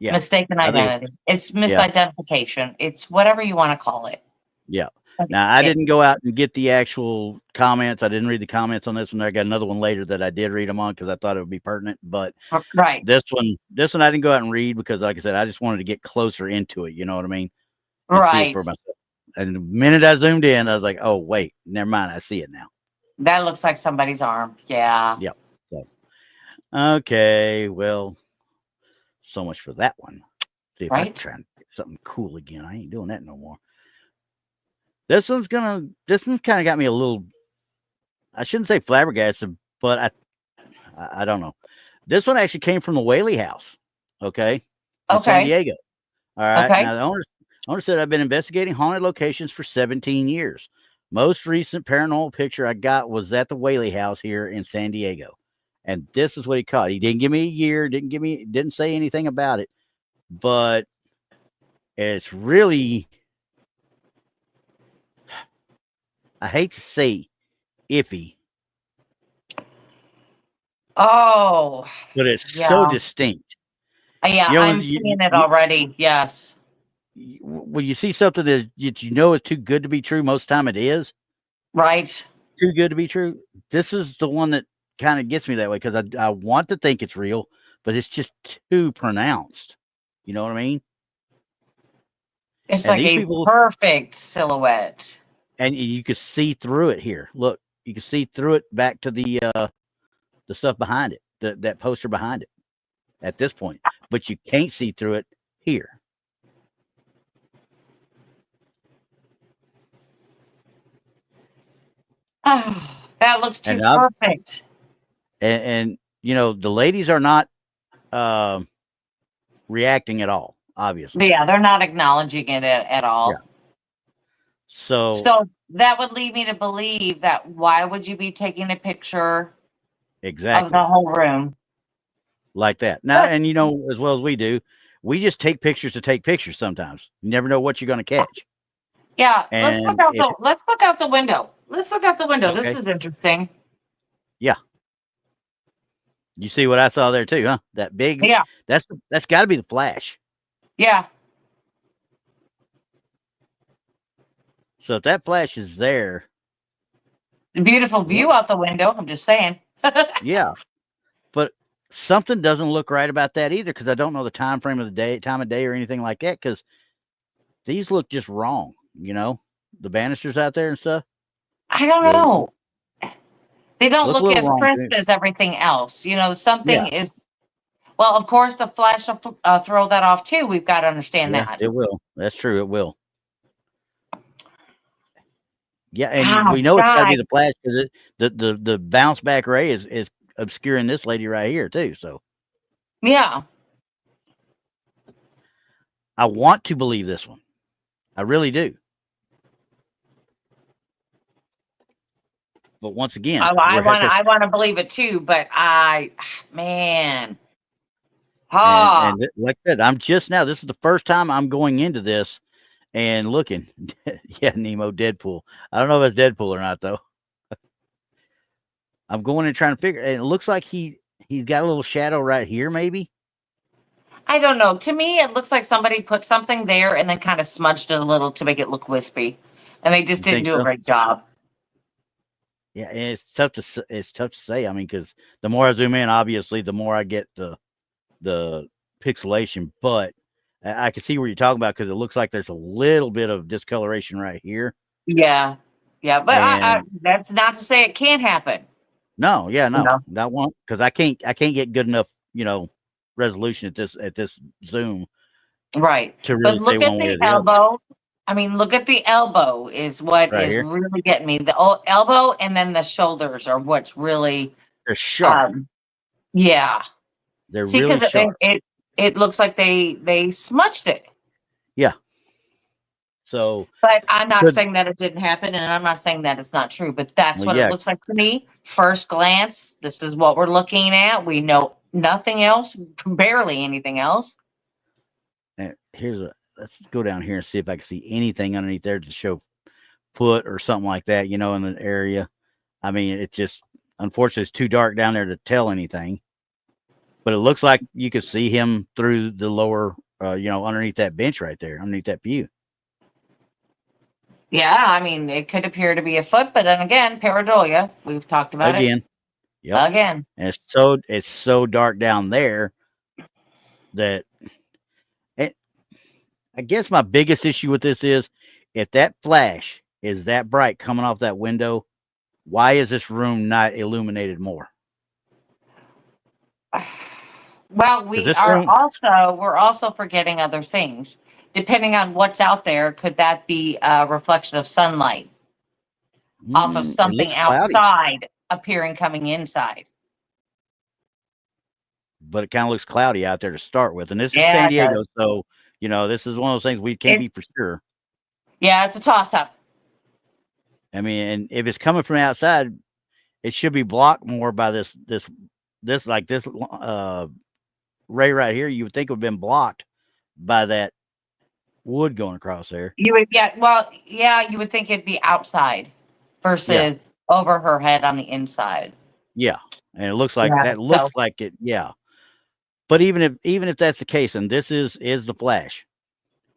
B: Mistaken identity. It's misidentification. It's whatever you want to call it.
C: Yeah. Now, I didn't go out and get the actual comments. I didn't read the comments on this one. I got another one later that I did read them on because I thought it would be pertinent. But
B: Right.
C: this one I didn't go out and read because, like I said, I just wanted to get closer into it. You know what I mean? And see it
B: Right.
C: for myself. And the minute I zoomed in, I was like, "Oh, wait, never mind. I see it now."
B: That looks like somebody's arm. Yeah.
C: Yep. So, okay, well, so much for that one. See if I can
B: Right.
C: try and get something cool again. I ain't doing that no more. This one's kind of got me a little, I shouldn't say flabbergasted, but I don't know. This one actually came from the Whaley House, okay, in San
B: Okay.
C: Diego. All right.
B: Okay.
C: Now, the owner said, I've been investigating haunted locations for 17 years. Most recent paranormal picture I got was at the Whaley House here in San Diego. And this is what he caught. He didn't give me a year, didn't say anything about it, but it's really, I hate to say iffy,
B: Oh,
C: but it's
B: yeah.
C: so distinct.
B: Yeah,
C: You know,
B: I'm seeing it already. Yes.
C: When you see something that you know is too good to be true, most of the time it is
B: Right.
C: too good to be true. This is the one that kind of gets me that way because I want to think it's real, but it's just too pronounced. You know what I mean?
B: It's
C: And
B: like
C: these
B: a
C: people,
B: perfect silhouette.
C: and you can see through it here. Look, you can see through it back to the stuff behind it, that poster behind it at this point, but you can't see through it here.
B: Oh, that looks too
C: And
B: perfect.
C: and you know, the ladies are not reacting at all, obviously.
B: Yeah, they're not acknowledging it at all.
C: Yeah. So
B: So that would lead me to believe that why would you be taking a picture of
C: exactly
B: the whole room?
C: like that. Now,
B: But
C: and you know, as well as we do, we just take pictures to take pictures sometimes. You never know what you're going to catch.
B: yeah, let's look
C: And
B: out
C: if
B: the window. Let's look out the window. This
C: okay,
B: is interesting.
C: yeah. You see what I saw there too, huh? That big,
B: Yeah.
C: that's got to be the flash.
B: Yeah.
C: So if that flash is there,
B: The beautiful view out the window. I'm just saying.
C: yeah. But something doesn't look right about that either because I don't know the time frame of the day, time of day, or anything like that. Because these look just wrong. You know, the banisters out there and stuff.
B: I don't
C: They
B: know. They don't
C: look a
B: look
C: little
B: as
C: wrong
B: crisp
C: too.
B: as everything else. You know, something
C: Yeah,
B: is, well, of course, the flash will throw that off too. We've got to understand
C: yeah,
B: that.
C: it will. That's true. It will. Yeah, and we
B: Gosh,
C: know it's got to be
B: guys.
C: the flash because the bounce back ray is obscuring this lady right here too. So
B: Yeah.
C: I want to believe this one. I really do. But once again,
B: I
C: we're at the
B: want to believe it too, but man.
C: like I said, I'm just now. This is the first time I'm going into this and looking. Yeah, Nemo, Deadpool. I don't know if it's Deadpool or not though. I'm going and trying to figure. And it looks like he's got a little shadow right here, maybe.
B: I don't know. To me, it looks like somebody put something there and then kind of smudged it a little to make it look wispy, and they just
C: You
B: didn't
C: think
B: do a
C: so?
B: great job.
C: Yeah, and it's tough to say. I mean, because the more I zoom in, obviously, the more I get the pixelation. But I can see what you're talking about because it looks like there's a little bit of discoloration right here.
B: Yeah, yeah, but
C: And
B: that's not to say it can't happen.
C: no, yeah,
B: You
C: no,
B: know,
C: that won't because I can't get good enough, you know, resolution at this zoom
B: right?
C: to
B: But
C: really say
B: look at
C: one way
B: the
C: or the other.
B: elbow. I mean, look at the elbow is what
C: Right
B: is
C: here,
B: really getting me. The elbow and then the shoulders are what's really,
C: they're sharp.
B: um, yeah.
C: They're
B: See,
C: really
B: because
C: sharp.
B: it looks like they smudged it.
C: Yeah. So
B: But I'm not
C: could
B: saying that it didn't happen, and I'm not saying that it's not true, but that's
C: well,
B: what it
C: yeah.
B: looks like to me. First glance, this is what we're looking at. We know nothing else, barely anything else.
C: And let's go down here and see if I can see anything underneath there to show foot or something like that, you know, in the area. I mean, it just unfortunately it's too dark down there to tell anything. But it looks like you could see him through the lower, you know, underneath that bench right there, underneath that pew.
B: Yeah, I mean, it could appear to be a foot, but then again, pareidolia. We've talked about it
C: Again, yep.
B: again.
C: And it's so dark down there that I guess my biggest issue with this is if that flash is that bright coming off that window, why is this room not illuminated more?
B: Well,
C: 'Cause this room,
B: we're also forgetting other things. Depending on what's out there, could that be a reflection of sunlight off of
C: it
B: something
C: looks cloudy,
B: outside appearing coming inside?
C: but it kind of looks cloudy out there to start with. And this is
B: Yeah,
C: San
B: it does.
C: Diego, so this is one of those things we can't be for sure.
B: Yeah, it's a toss up.
C: I mean, and if it's coming from outside, it should be blocked more by this ray right here. You would think it would have been blocked by that wood going across there.
B: You would you would think it'd be outside versus over her head on the inside.
C: Yeah, and it looks like
B: Yeah,
C: looks like it. Yeah, but even if that's the case, and this is the flash,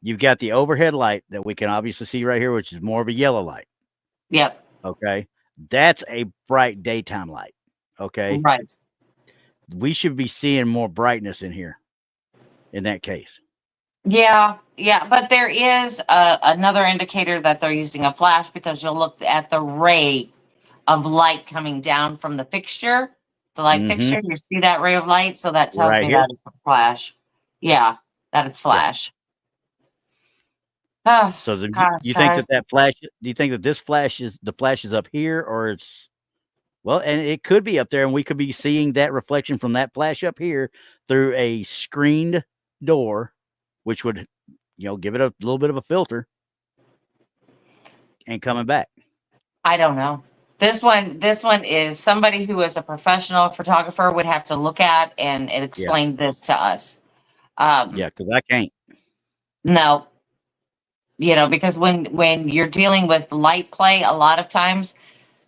C: you've got the overhead light that we can obviously see right here, which is more of a yellow light.
B: Yep.
C: Okay, that's a bright daytime light. Okay,
B: Right.
C: we should be seeing more brightness in here. In that case,
B: Yeah, but there is another indicator that they're using a flash because you'll look at the ray of light coming down from the fixture, the light fixture. You see that ray of light, so that tells
C: right
B: me
C: here.
B: that it's a flash. Yeah, that it's flash. Oh,
C: So
B: gosh,
C: you think
B: guys.
C: that flash? Do you think that this flash is up here, or it's well? And it could be up there, and we could be seeing that reflection from that flash up here through a screened door, which would give it a little bit of a filter, and coming back.
B: I don't know. This one is somebody who is a professional photographer would have to look at and explain this to us.
C: Yeah, because I can't.
B: No, because when you're dealing with light play, a lot of times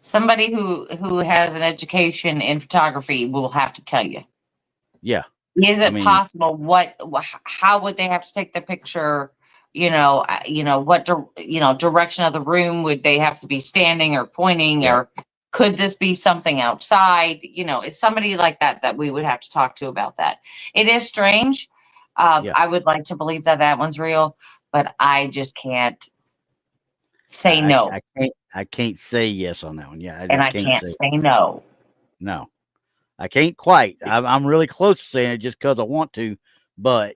B: somebody who has an education in photography will have to tell you.
C: Yeah.
B: Is it possible? How would they have to take the picture? What direction of the room would they have to be standing or pointing, or could this be something outside? It's somebody like that we would have to talk to about that. It is strange. I would like to believe that one's real, but I just can't say no.
C: I can't say yes on that one. Yeah,
B: I can't say no.
C: No, I can't quite. I'm really close to saying it just because I want to, but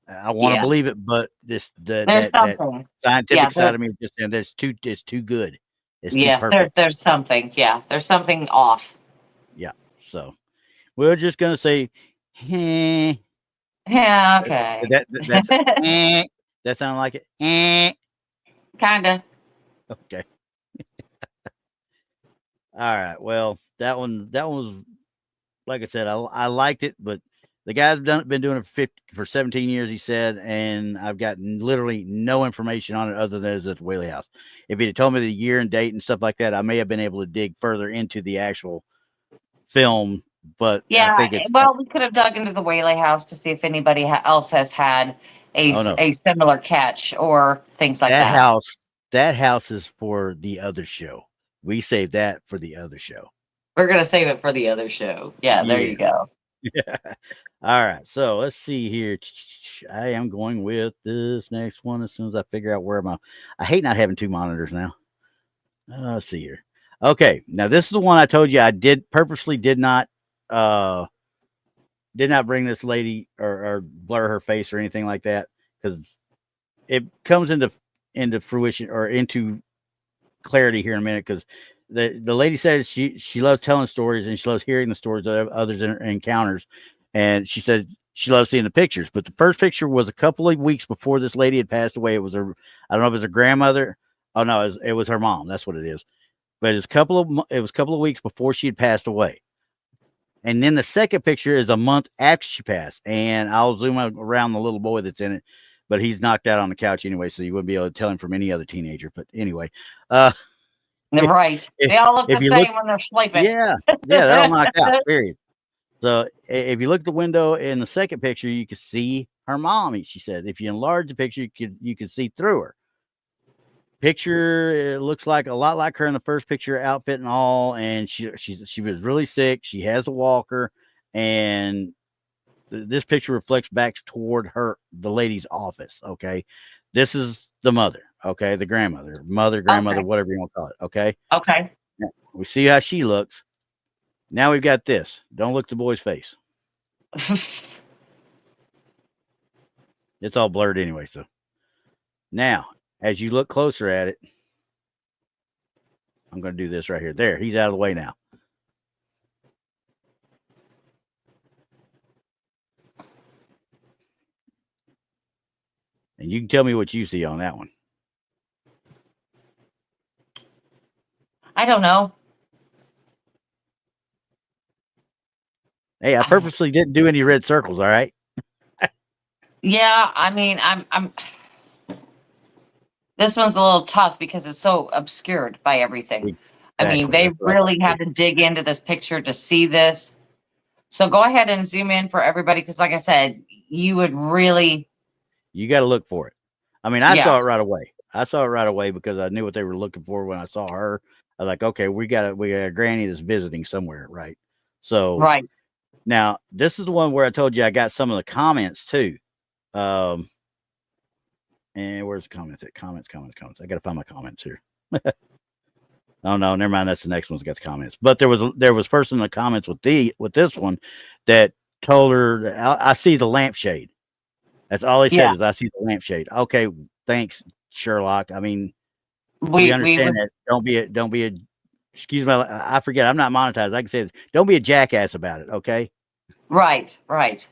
C: I want to believe it. But
B: there's
C: that
B: something.
C: scientific side of me is just saying it's too good. It's too perfect.
B: There's something. Yeah, there's something off.
C: Yeah, so we're just gonna say,
B: Yeah, okay.
C: That's that sound like it?
B: Kinda.
C: Okay. All right. Well, that one was, like I said, I liked it, but the guy's been doing it for 17 years, he said, and I've got literally no information on it other than it's at the Whaley House. If he'd told me the year and date and stuff like that, I may have been able to dig further into the actual film. But
B: yeah,
C: I think
B: we could have dug into the Whaley House to see if anybody else has had a similar catch or things like that.
C: That house is for the other show. We saved that for the other show.
B: We're gonna save it for the other show. Yeah, there you go.
C: Yeah. All right. So let's see here. I am going with this next one as soon as I figure out where I hate not having two monitors now. Let's see here. Okay. Now this is the one I told you I purposely did not bring this lady or blur her face or anything like that, because it comes into fruition or into clarity here in a minute, because the lady says she loves telling stories and she loves hearing the stories of others in her encounters, and she said she loves seeing the pictures. But the first picture was a couple of weeks before this lady had passed away. It was I don't know if it was her grandmother. Oh no, it was her mom. That's what it is. But it was a couple of weeks before she had passed away. And then the second picture is a month after she passed, and I'll zoom around the little boy that's in it, but he's knocked out on the couch anyway, so you wouldn't be able to tell him from any other teenager. But anyway,
B: right. They all look the same when they're sleeping.
C: Yeah, they're all knocked out, period. So if you look at the window in the second picture, you can see her mom. She said, if you enlarge the picture, you could see through her. Picture, it looks like a lot like her in the first picture, outfit and all, and she was really sick. She has a walker, and this picture reflects back toward the lady's office. Okay, this is the mother. Okay, the grandmother, grandmother,
B: Okay.
C: whatever you want to call it. Okay,
B: Okay.
C: we see how she looks. Now we've got this. Don't look at the boy's face. It's all blurred anyway. So now, as you look closer at it, I'm going to do this right here. There, he's out of the way now. And you can tell me what you see on that one.
B: I don't know.
C: Hey, I purposely didn't do any red circles. All right.
B: Yeah, I mean, I'm. This one's a little tough because it's so obscured by everything. I mean,
C: Exactly.
B: they
C: That's what I
B: really had to dig into this picture to see this. So go ahead and zoom in for everybody, because like I said, you would really.
C: You got to look for it. I mean, I
B: Yeah.
C: saw it right away. I saw it right away because I knew what they were looking for when I saw her. I was like, okay, we got a granny that's visiting somewhere, right? So
B: Right.
C: now this is the one where I told you I got some of the comments too. And where's the comments? Comments. I got to find my comments here. Oh no, never mind. That's the next one's got the comments. But there was person in the comments with this one that told her, I see the lampshade. That's all he said is I see the lampshade. Okay, thanks, Sherlock. I mean, we understand that. Don't be a excuse me, I forget. I'm not monetized. I can say this. Don't be a jackass about it. Okay.
B: Right. Right.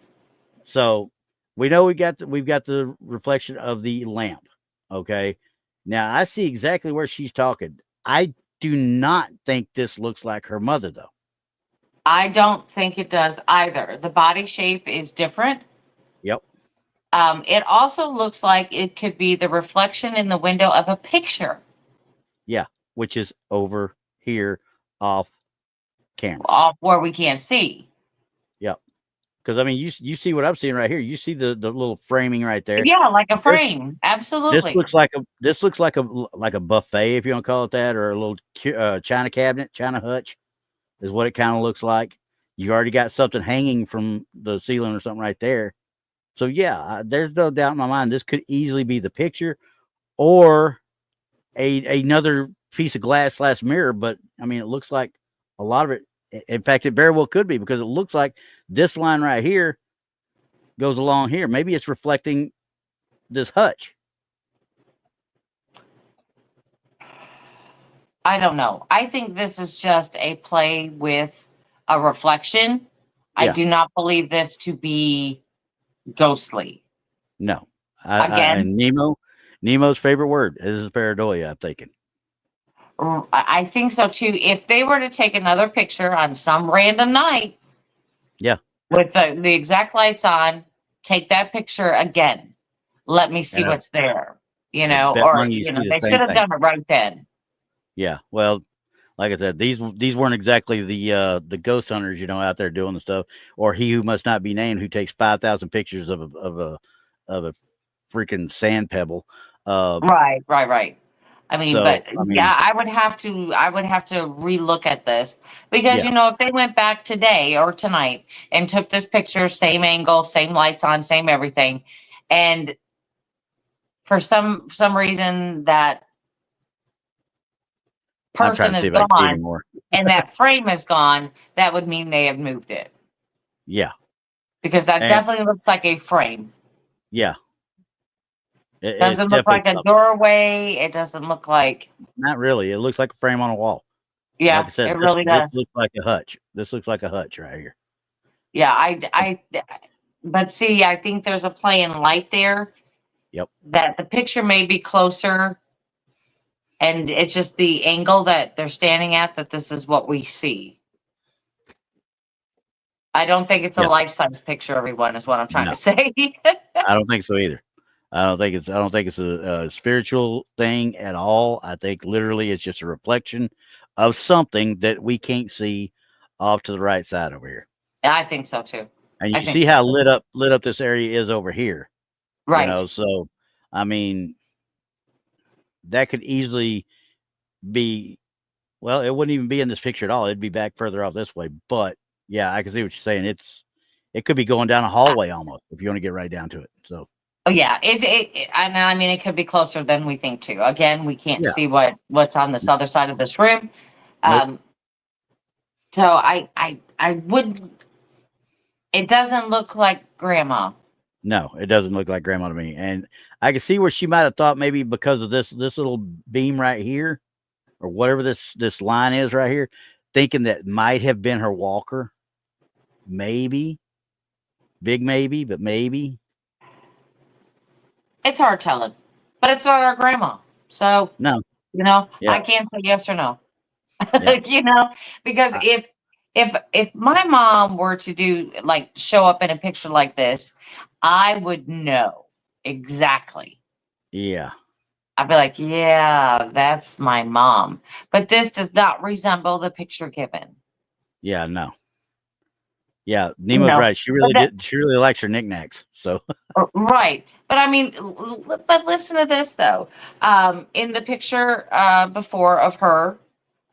C: So we know we've got the reflection of the lamp. Okay. Now I see exactly where she's talking. I do not think this looks like her mother, though.
B: I don't think it does either. The body shape is different.
C: Yep.
B: It also looks like it could be the reflection in the window of a picture.
C: Yeah, which is over here off camera.
B: Off where we can't see.
C: Yep. Because I mean, you see what I'm seeing right here. You see the little framing right there.
B: Yeah, like a frame. Absolutely.
C: This looks like a buffet, if you want to call it that, or a little china cabinet, china hutch, is what it kind of looks like. You already got something hanging from the ceiling or something right there. So yeah, there's no doubt in my mind this could easily be the picture or another piece of glass mirror. But I mean, it looks like a lot of it. In fact, it very well could be, because it looks like this line right here goes along here. Maybe it's reflecting this hutch.
B: I don't know. I think this is just a play with a reflection.
C: Yeah.
B: I do not believe this to be ghostly.
C: No.
B: Again,
C: Nemo's favorite word is pareidolia, I'm thinking.
B: I think so too. If they were to take another picture on some random night,
C: yeah,
B: with the exact lights on, take that picture again. Let me see what's there. You know, or you know, they should have done it right then.
C: Yeah. Well, like I said, these weren't exactly the ghost hunters, you know, out there doing the stuff, or he who must not be named, who takes 5,000 pictures of a freaking sand pebble.
B: Right. I mean, yeah, I would have to relook at this, because you know, if they went back today or tonight and took this picture, same angle, same lights on, same everything, and for some reason that person is gone and that frame is gone, that would mean they have moved it.
C: Yeah.
B: Because that definitely looks like a frame.
C: Yeah.
B: It doesn't look like a doorway. It doesn't look like.
C: Not really. It looks like a frame on a wall.
B: Yeah,
C: like I said,
B: it really does.
C: This looks like a hutch. This looks like a hutch right here.
B: Yeah, but see, I think there's a play in light there.
C: Yep.
B: That the picture may be closer, and it's just the angle that they're standing at, that this is what we see. I don't think it's a life-size picture, everyone, is what I'm trying to say.
C: I don't think so either. I don't think it's a spiritual thing at all. I think literally it's just a reflection of something that we can't see off to the right side over here.
B: I think so too.
C: And you see how lit up this area is over here.
B: Right.
C: You know, so I mean, that could easily be. Well, it wouldn't even be in this picture at all. It'd be back further off this way. But yeah, I can see what you're saying. It could be going down a hallway almost if you want to get right down to it. So.
B: Oh yeah, and I mean it could be closer than we think too. Again, we can't
C: Yeah.
B: see what's on this other side of this room.
C: Nope.
B: So I would. It doesn't look like grandma.
C: No, it doesn't look like grandma to me. And I can see where she might have thought maybe because of this little beam right here, or whatever this line is right here, thinking that might have been her walker. Maybe. Big maybe, but maybe.
B: It's hard telling, but it's not our grandma. So
C: No.
B: yeah.
C: Yeah.
B: I can't say yes or no.
C: Yeah.
B: Because if my mom were to do like show up in a picture like this, I would know exactly.
C: Yeah.
B: I'd be like, yeah, that's my mom. But this does not resemble the picture given.
C: Yeah, no. Yeah, Nemo's right. She really did. She really likes her knickknacks. So
B: right. But I mean, but listen to this though. In the picture before of her,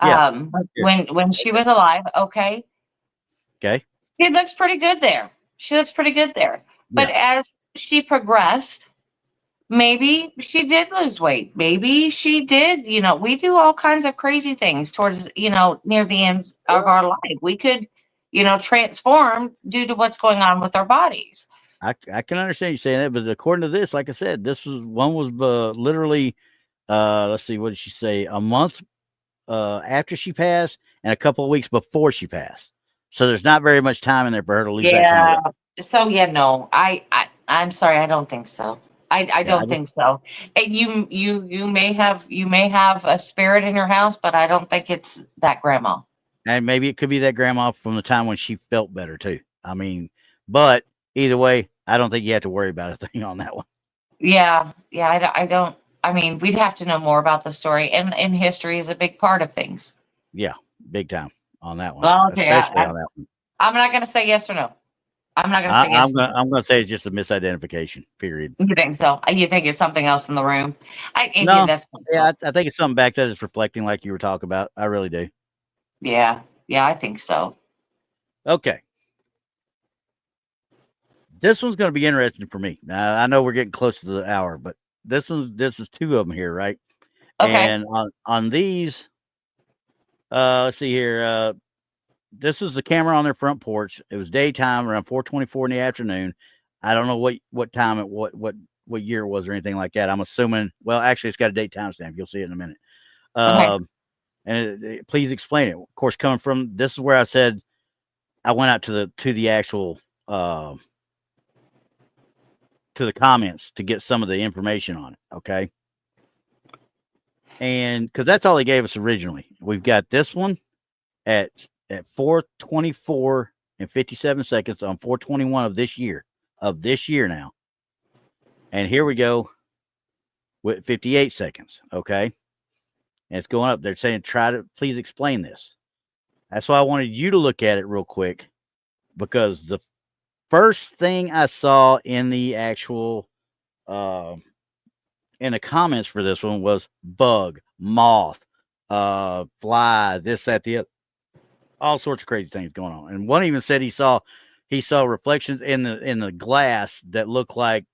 B: when she was alive, okay. She looks pretty good there. But as she progressed, maybe she did lose weight. Maybe she did, we do all kinds of crazy things towards, near the ends of our life. We could, transform due to what's going on with our bodies.
C: I can understand you saying that, but according to this, like I said, this was literally, let's see, what did she say? A month after she passed and a couple of weeks before she passed. So there's not very much time in there for her to lose that kind of weight.
B: So no, I'm sorry, I don't think so. I don't think so. You may have a spirit in your house, but I don't think it's that grandma.
C: And maybe it could be that grandma from the time when she felt better too. I mean, but either way, I don't think you have to worry about a thing on that one.
B: Yeah. I don't. I mean, we'd have to know more about the story, and history is a big part of things.
C: Yeah, big time on that one.
B: Well, okay,
C: especially on that one.
B: I'm not going to say yes or no. I'm not going to say yes.
C: I'm going to say it's just a misidentification. Period.
B: You think so? You think it's something else in the room?
C: No. I think it's something back that is reflecting, like you were talking about. I really do.
B: Yeah, I think so.
C: Okay. This one's going to be interesting for me. Now, I know we're getting close to the hour, but this is two of them here, right?
B: Okay.
C: And on these, let's see here. This is the camera on their front porch. It was daytime around 4:24 in the afternoon. I don't know what time what year it was or anything like that. I'm assuming. Well, actually, it's got a date timestamp. You'll see it in a minute.
B: Okay.
C: And please explain it. Of course, coming from this is where I said I went out to the actual to the comments to get some of the information on it. Okay. And because that's all they gave us originally. We've got this one at 4:24 and 57 seconds on 4/21 of this year now. And here we go with 58 seconds. Okay. And it's going up. They're saying, try to please explain this. That's why I wanted you to look at it real quick, because the first thing I saw in the actual, in the comments for this one was bug, moth, fly, this, that, the other, all sorts of crazy things going on. And one even said he saw reflections in the glass that looked like,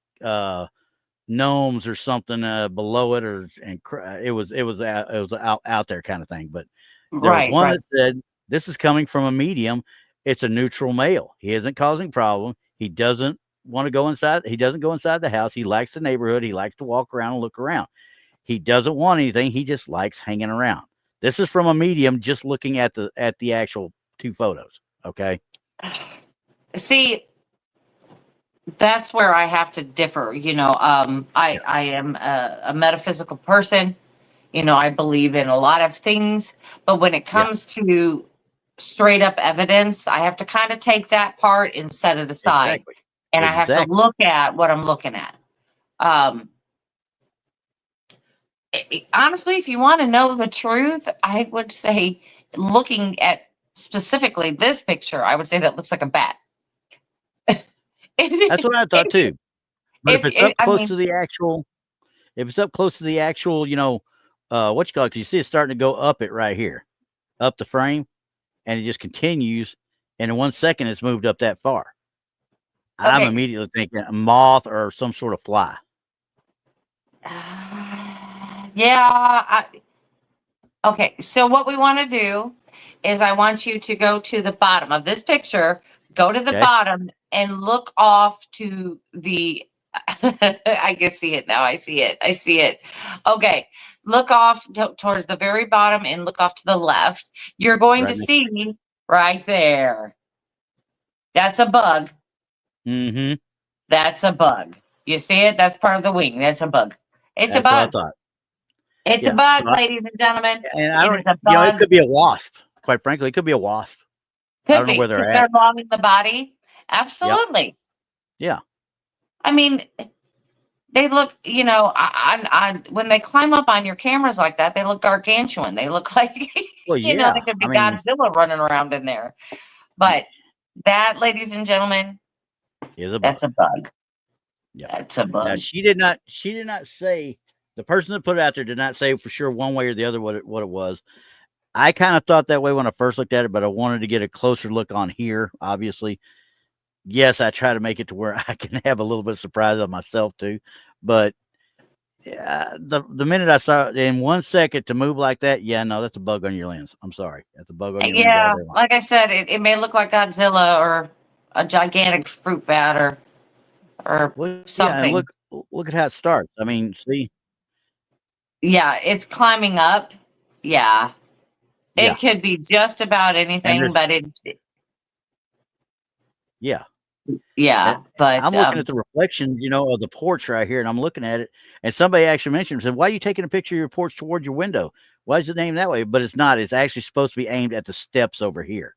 C: gnomes or something below it, it was out there kind of thing. But there was one that said this is coming from a medium. It's a neutral male. He isn't causing problem. He doesn't want to go inside. He doesn't go inside the house. He likes the neighborhood. He likes to walk around and look around. He doesn't want anything. He just likes hanging around. This is from a medium, just looking at the actual two photos. Okay.
B: See, that's where I have to differ. I am a metaphysical person. I believe in a lot of things, but when it comes to straight up evidence, I have to kind of take that part and set it aside.
C: Exactly.
B: And I have to look at what I'm looking at. Honestly, if you want to know the truth, I would say, looking at specifically this picture, I would say that looks like a bat.
C: That's what I thought too. But if it's up close to the actual, what you call it? Because you see it starting to go up it right here, up the frame, and it just continues. And in 1 second, it's moved up that far. I'm
B: Okay.
C: immediately thinking a moth or some sort of fly.
B: Yeah. Okay. So what we want to do is I want you to go to the bottom of this picture, go to the
C: Okay.
B: bottom and look off to the, I can see it now. I see it. I see it. Okay. Look off towards the very bottom and look off to the left. You're going to
C: Right next.
B: see right there. That's a bug.
C: Mm-hmm.
B: That's a bug. You see it? That's part of the wing. That's a bug. It's
C: That's
B: a
C: what I
B: bug.
C: thought.
B: It's
C: Yeah.
B: a bug,
C: So I,
B: ladies and gentlemen.
C: and I
B: It
C: don't,
B: is a
C: you know, it
B: bug.
C: could be a wasp. Quite frankly, it could be a wasp. I
B: Could
C: don't know
B: be
C: where
B: because
C: they're
B: they're
C: at.
B: long in the body. Absolutely.
C: Yeah.
B: I mean, they look, you know, when they climb up on your cameras like that, they look gargantuan. They look like,
C: Well,
B: you know, they
C: yeah.
B: could be
C: I mean,
B: Godzilla running around in there. But that, ladies and gentlemen,
C: is a bug.
B: that's a bug.
C: Yeah.
B: That's a bug.
C: Now she did not say, the person that put it out there did not say for sure one way or the other what it was. I kind of thought that way when I first looked at it, but I wanted to get a closer look on here. Obviously, yes, I try to make it to where I can have a little bit of surprise on myself too. But the minute I saw it in 1 second to move like that, yeah, no, that's a bug on your lens. I'm sorry, that's a bug on your lens all
B: Yeah,
C: day long.
B: like I said, it may look like Godzilla or a gigantic fruit bat or
C: Well, yeah, and
B: something.
C: look at how it starts. I mean, see,
B: Yeah, it's climbing up. Yeah.
C: yeah,
B: It could be just about
C: and
B: anything,
C: there's
B: but
C: yeah.
B: yeah, but
C: I'm looking at the reflections, you know, of the porch right here, and I'm looking at it, and somebody actually mentioned, said, "Why are you taking a picture of your porch toward your window? Why is it named that way?" But it's not. It's actually supposed to be aimed at the steps over here,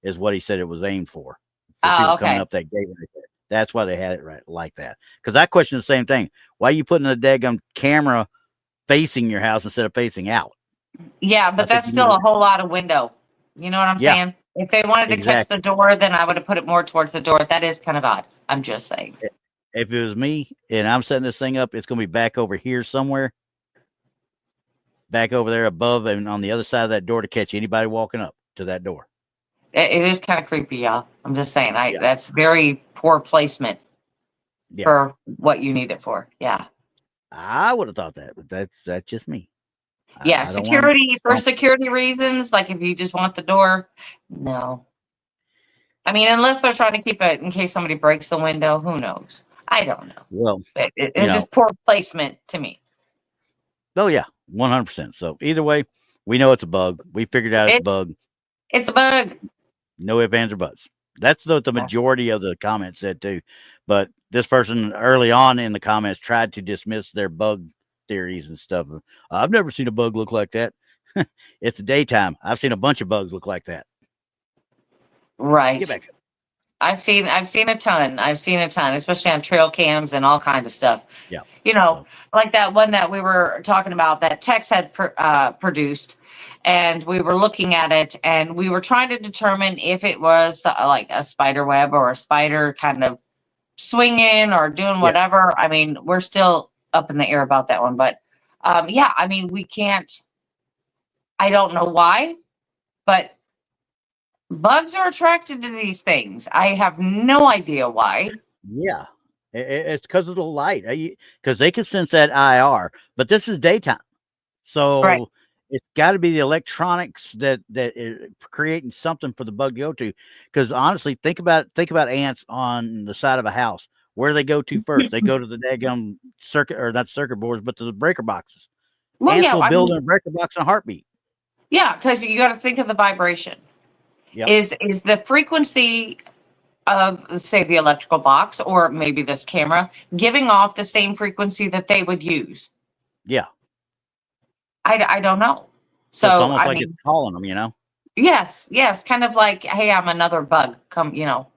C: is what he said it was aimed for people coming
B: okay.
C: up that gate right there. That's why they had it right like that. Because I questioned the same thing. Why are you putting a daggum camera facing your house instead of facing out?
B: Yeah,
C: I
B: but
C: said,
B: that's
C: you
B: still
C: need
B: a whole lot of window. You know what I'm
C: yeah,
B: saying? If they wanted to catch the
C: exactly.
B: door, then I would have put it more towards the door. That is kind of odd. I'm just saying.
C: If it was me and I'm setting this thing up, it's going to be back over here somewhere, back over there above and on the other side of that door to catch anybody walking up to that door.
B: It is kind of creepy, y'all. I'm just saying.
C: Yeah.
B: That's very poor placement
C: Yeah.
B: for what you need it for. Yeah.
C: I would have thought that, but that's just me.
B: Yeah,
C: I don't want
B: security for
C: them.
B: security reasons, like if you just want the door, no. I mean, unless they're trying to keep it in case somebody breaks the window, who knows? I don't know.
C: Well,
B: It's
C: you know,
B: just poor placement to me.
C: oh yeah, 100%. So either way, we know it's a bug. We figured out it's a bug.
B: It's a bug.
C: No ifs, ands, or buts. That's what the majority of the comments said too. But this person early on in the comments tried to dismiss their bug theories and stuff. I've never seen a bug look like that. It's the daytime. I've seen a bunch of bugs look like that.
B: Right.
C: Get back.
B: I've seen a ton. I've seen a ton, especially on trail cams and all kinds of stuff.
C: Yeah.
B: You know, like that one that we were talking about that Tex had produced, and we were looking at it, and we were trying to determine if it was like a spider web or a spider kind of swinging or doing whatever. I mean, we're still up in the air about that one, but yeah, I mean, we can't. I don't know why, but bugs are attracted to these things. I have no idea why.
C: Yeah. It's because of the light. Because they can sense that IR, but this is daytime. So
B: Right.
C: it's got to be the electronics that is creating something for the bug to go to. Because honestly, think about ants on the side of a house. Where do they go to first? They go to the daggum circuit, or not circuit boards, but to the breaker boxes.
B: Well,
C: Ants
B: yeah,
C: will
B: I
C: build
B: mean,
C: in a breaker box in a heartbeat.
B: yeah, because you got to think of the vibration.
C: Yep.
B: Is the frequency of, say, the electrical box or maybe this camera giving off the same frequency that they would use?
C: Yeah.
B: I don't know.
C: So it's
B: So
C: almost
B: I
C: like
B: mean,
C: it's calling them, you know?
B: yes, kind of like, hey, I'm another bug, come, you know,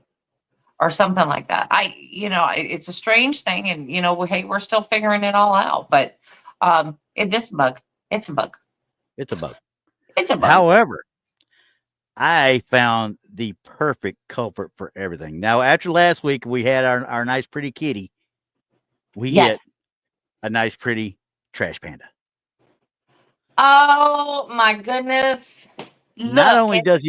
B: or something like that. It's a strange thing, and hey, we're still figuring it all out. But this bug, it's a bug.
C: It's a bug.
B: It's a bug.
C: However, I found the perfect culprit for everything. Now, after last week, we had our nice, pretty kitty. We get a nice, pretty trash panda.
B: Oh my goodness.
C: Not
B: Look,
C: only does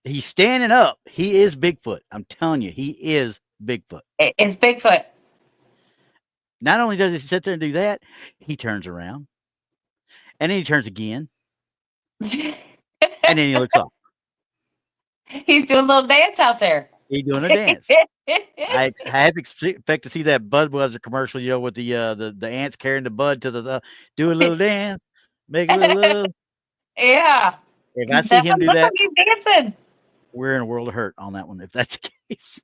C: he's standing up, he is Bigfoot. I'm telling you, he is Bigfoot.
B: it's Bigfoot.
C: Not only does he sit there and do that, he turns around and then he turns again and then he looks off.
B: He's doing a little dance out there.
C: He's doing a dance. I have expect to see that Budweiser commercial, you know, with the ants carrying the bud to the do a little dance, make a little love.
B: Yeah.
C: If I see
B: That's
C: him
B: what
C: do that,
B: he's dancing.
C: we're in a world of hurt on that one. If that's the case,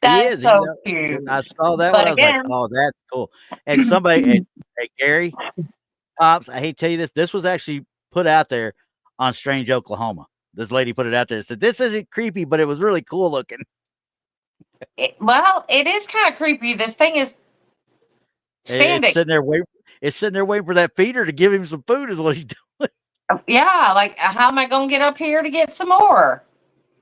B: That's
C: he is.
B: so cute.
C: I saw that
B: But
C: one. I was
B: again,
C: like, oh, that's cool. And somebody, hey Gary, Pops, I hate to tell you this. This was actually put out there on Strange, Oklahoma. This lady put it out there and said, this isn't creepy, but it was really cool looking.
B: it is kind of creepy. This thing is standing.
C: It's sitting there waiting for that feeder to give him some food, is what he's doing.
B: Yeah, like how am I going to get up here to get some more?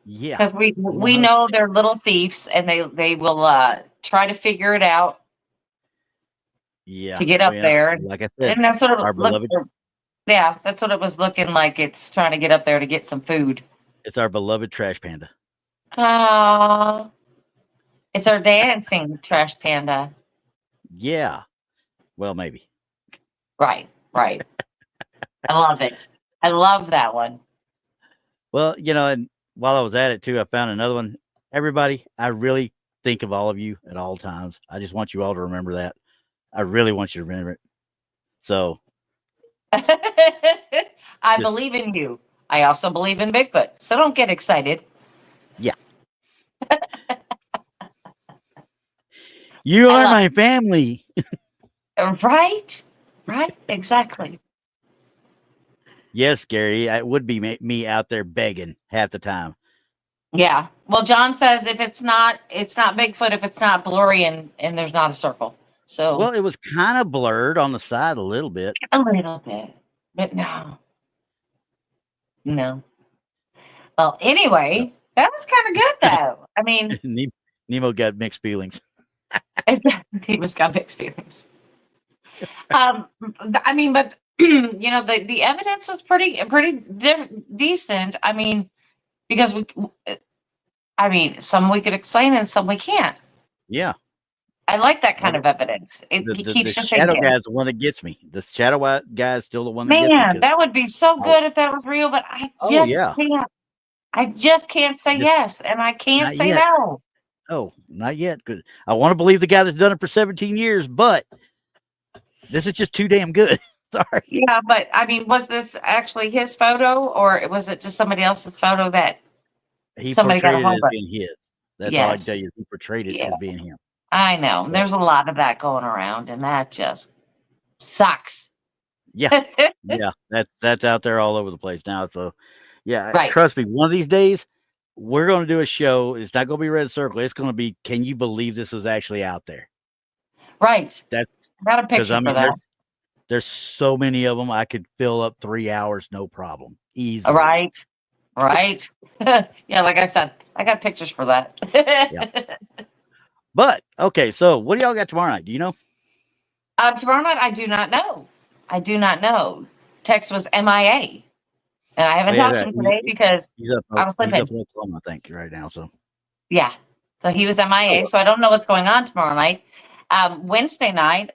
C: Yeah,
B: because we know they're little thieves, and they will try to figure it out.
C: Yeah,
B: to get up there.
C: Like I said,
B: And that's what it
C: our
B: looked.
C: beloved,
B: Yeah, that's what it was looking like. It's trying to get up there to get some food.
C: it's our beloved trash panda.
B: Oh, it's our dancing trash panda.
C: Yeah, well, maybe.
B: Right. I love it. I love that one.
C: Well, you know, and while I was at it too, I found another one. Everybody, I really think of all of you at all times. I just want you all to remember that. I really want you to remember it. So
B: I believe in you. I also believe in Bigfoot. So don't get excited.
C: Yeah. You are my family.
B: Right? Exactly.
C: Yes, Gary. It would be me out there begging half the time.
B: Yeah. Well, John says if it's not Bigfoot if it's not blurry and there's not a circle. So
C: well, it was kind of blurred on the side a little bit.
B: A little bit. But no. Well, anyway, that was kind of good though. I mean,
C: Nemo got mixed feelings.
B: he was got mixed feelings. I mean, but you know, the evidence was pretty decent. I mean, because some we could explain and some we can't.
C: Yeah.
B: I like that kind of evidence. It keeps
C: the
B: you
C: shadow
B: thinking.
C: guy's the one that gets me. The shadow guy is still the one that gets me.
B: Man, that would be so good if that was real, but I can't. I just can't say yes, and I can't say no.
C: Oh, not yet. Because I want to believe the guy that's done it for 17 years, but this is just too damn good. Sorry.
B: Yeah, but I mean, was this actually his photo, or was it just somebody else's photo that somebody got a hold of?
C: As being his. That's all I can tell you. He portrayed it as being him.
B: I know. So, there's a lot of that going around, and that just sucks.
C: Yeah. Yeah. That's out there all over the place now. So yeah, trust me, one of these days we're going to do a show. It's not going to be Red Circle. It's going to be, can you believe this was actually out there?
B: Right.
C: That's
B: got a picture for that.
C: There's so many of them. I could fill up 3 hours, no problem. Easily.
B: Right. Yeah, like I said, I got pictures for that.
C: Yeah. But okay, so what do y'all got tomorrow night? Do you know?
B: Tomorrow night, I do not know. Tex was MIA, and I haven't talked to him today because I was sleeping.
C: He's up in Oklahoma, I think, right now. So
B: yeah, so he was MIA. So I don't know what's going on tomorrow night. Wednesday night,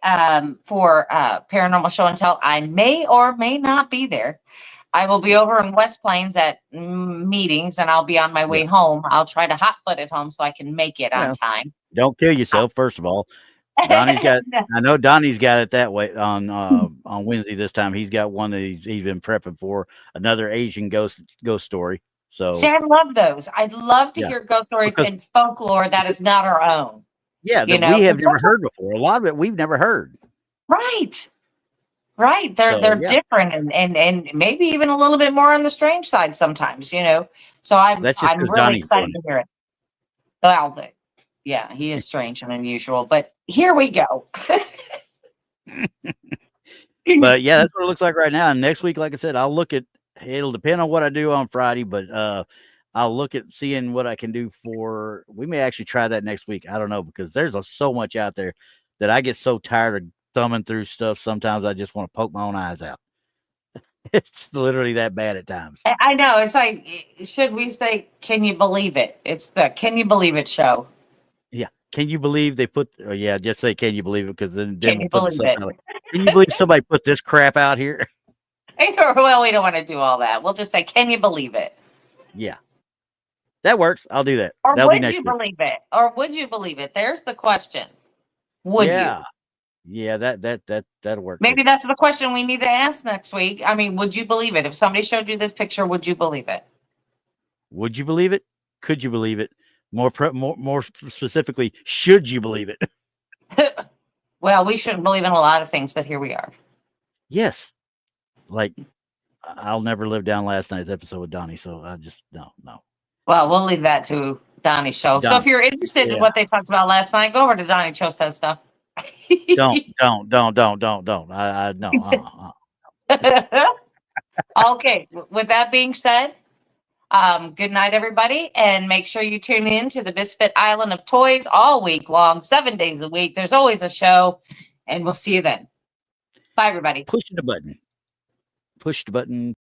B: for Paranormal Show and Tell, I may or may not be there. I will be over in West Plains at meetings, and I'll be on my way home. I'll try to hot-foot it home so I can make it on time.
C: Don't kill yourself, first of all. Donny's got. I know Donny's got it that way on Wednesday this time. He's got one that he's been prepping for, another Asian ghost story. So
B: see, I love those. I'd love to hear ghost stories and folklore that is not our own.
C: Yeah, that we have never heard before. A lot of it we've never heard.
B: Right. They're different and maybe even a little bit more on the strange side sometimes, you know. So I'm really
C: Donny's
B: excited to hear it. Well, yeah, he is strange and unusual, but here we go.
C: But yeah, that's what it looks like right now. And next week, like I said, I'll look at. It'll depend on what I do on Friday, but I'll look at seeing what I can do for. We may actually try that next week. I don't know, because there's so much out there that I get so tired of thumbing through stuff. Sometimes I just want to poke my own eyes out. It's literally that bad at times.
B: I know. It's like, should we say, can you believe it? It's the Can You Believe It show.
C: Yeah. Can you believe they put? Oh, yeah, just say can you believe it? Because then
B: Can
C: we'll
B: you
C: put
B: believe
C: something
B: it?
C: like, can you believe somebody put this crap out here?
B: Well, we don't want to do all that. We'll just say, can you believe it?
C: Yeah, that works. I'll do that.
B: Or
C: That'll be
B: would
C: next
B: you
C: week.
B: believe it? Or would you believe it? There's the question. Would
C: Yeah.
B: you?
C: Yeah, that'll work.
B: Maybe
C: too.
B: that's the question we need to ask next week. I mean, would you believe it? If somebody showed you this picture, would you believe it?
C: Would you believe it? Could you believe it? More specifically, should you believe it?
B: Well, we shouldn't believe in a lot of things, but here we are.
C: Yes. Like, I'll never live down last night's episode with Donny, so I just no.
B: Well, we'll leave that to Donny's show. So if you're interested in what they talked about last night, go over to Donny Cho Says Stuff.
C: Don't. I no.
B: Okay. With that being said, good night, everybody, and make sure you tune in to the Misfit Island of Toys all week long, 7 days a week. There's always a show, and we'll see you then. Bye, everybody.
C: Push the button. Push the button.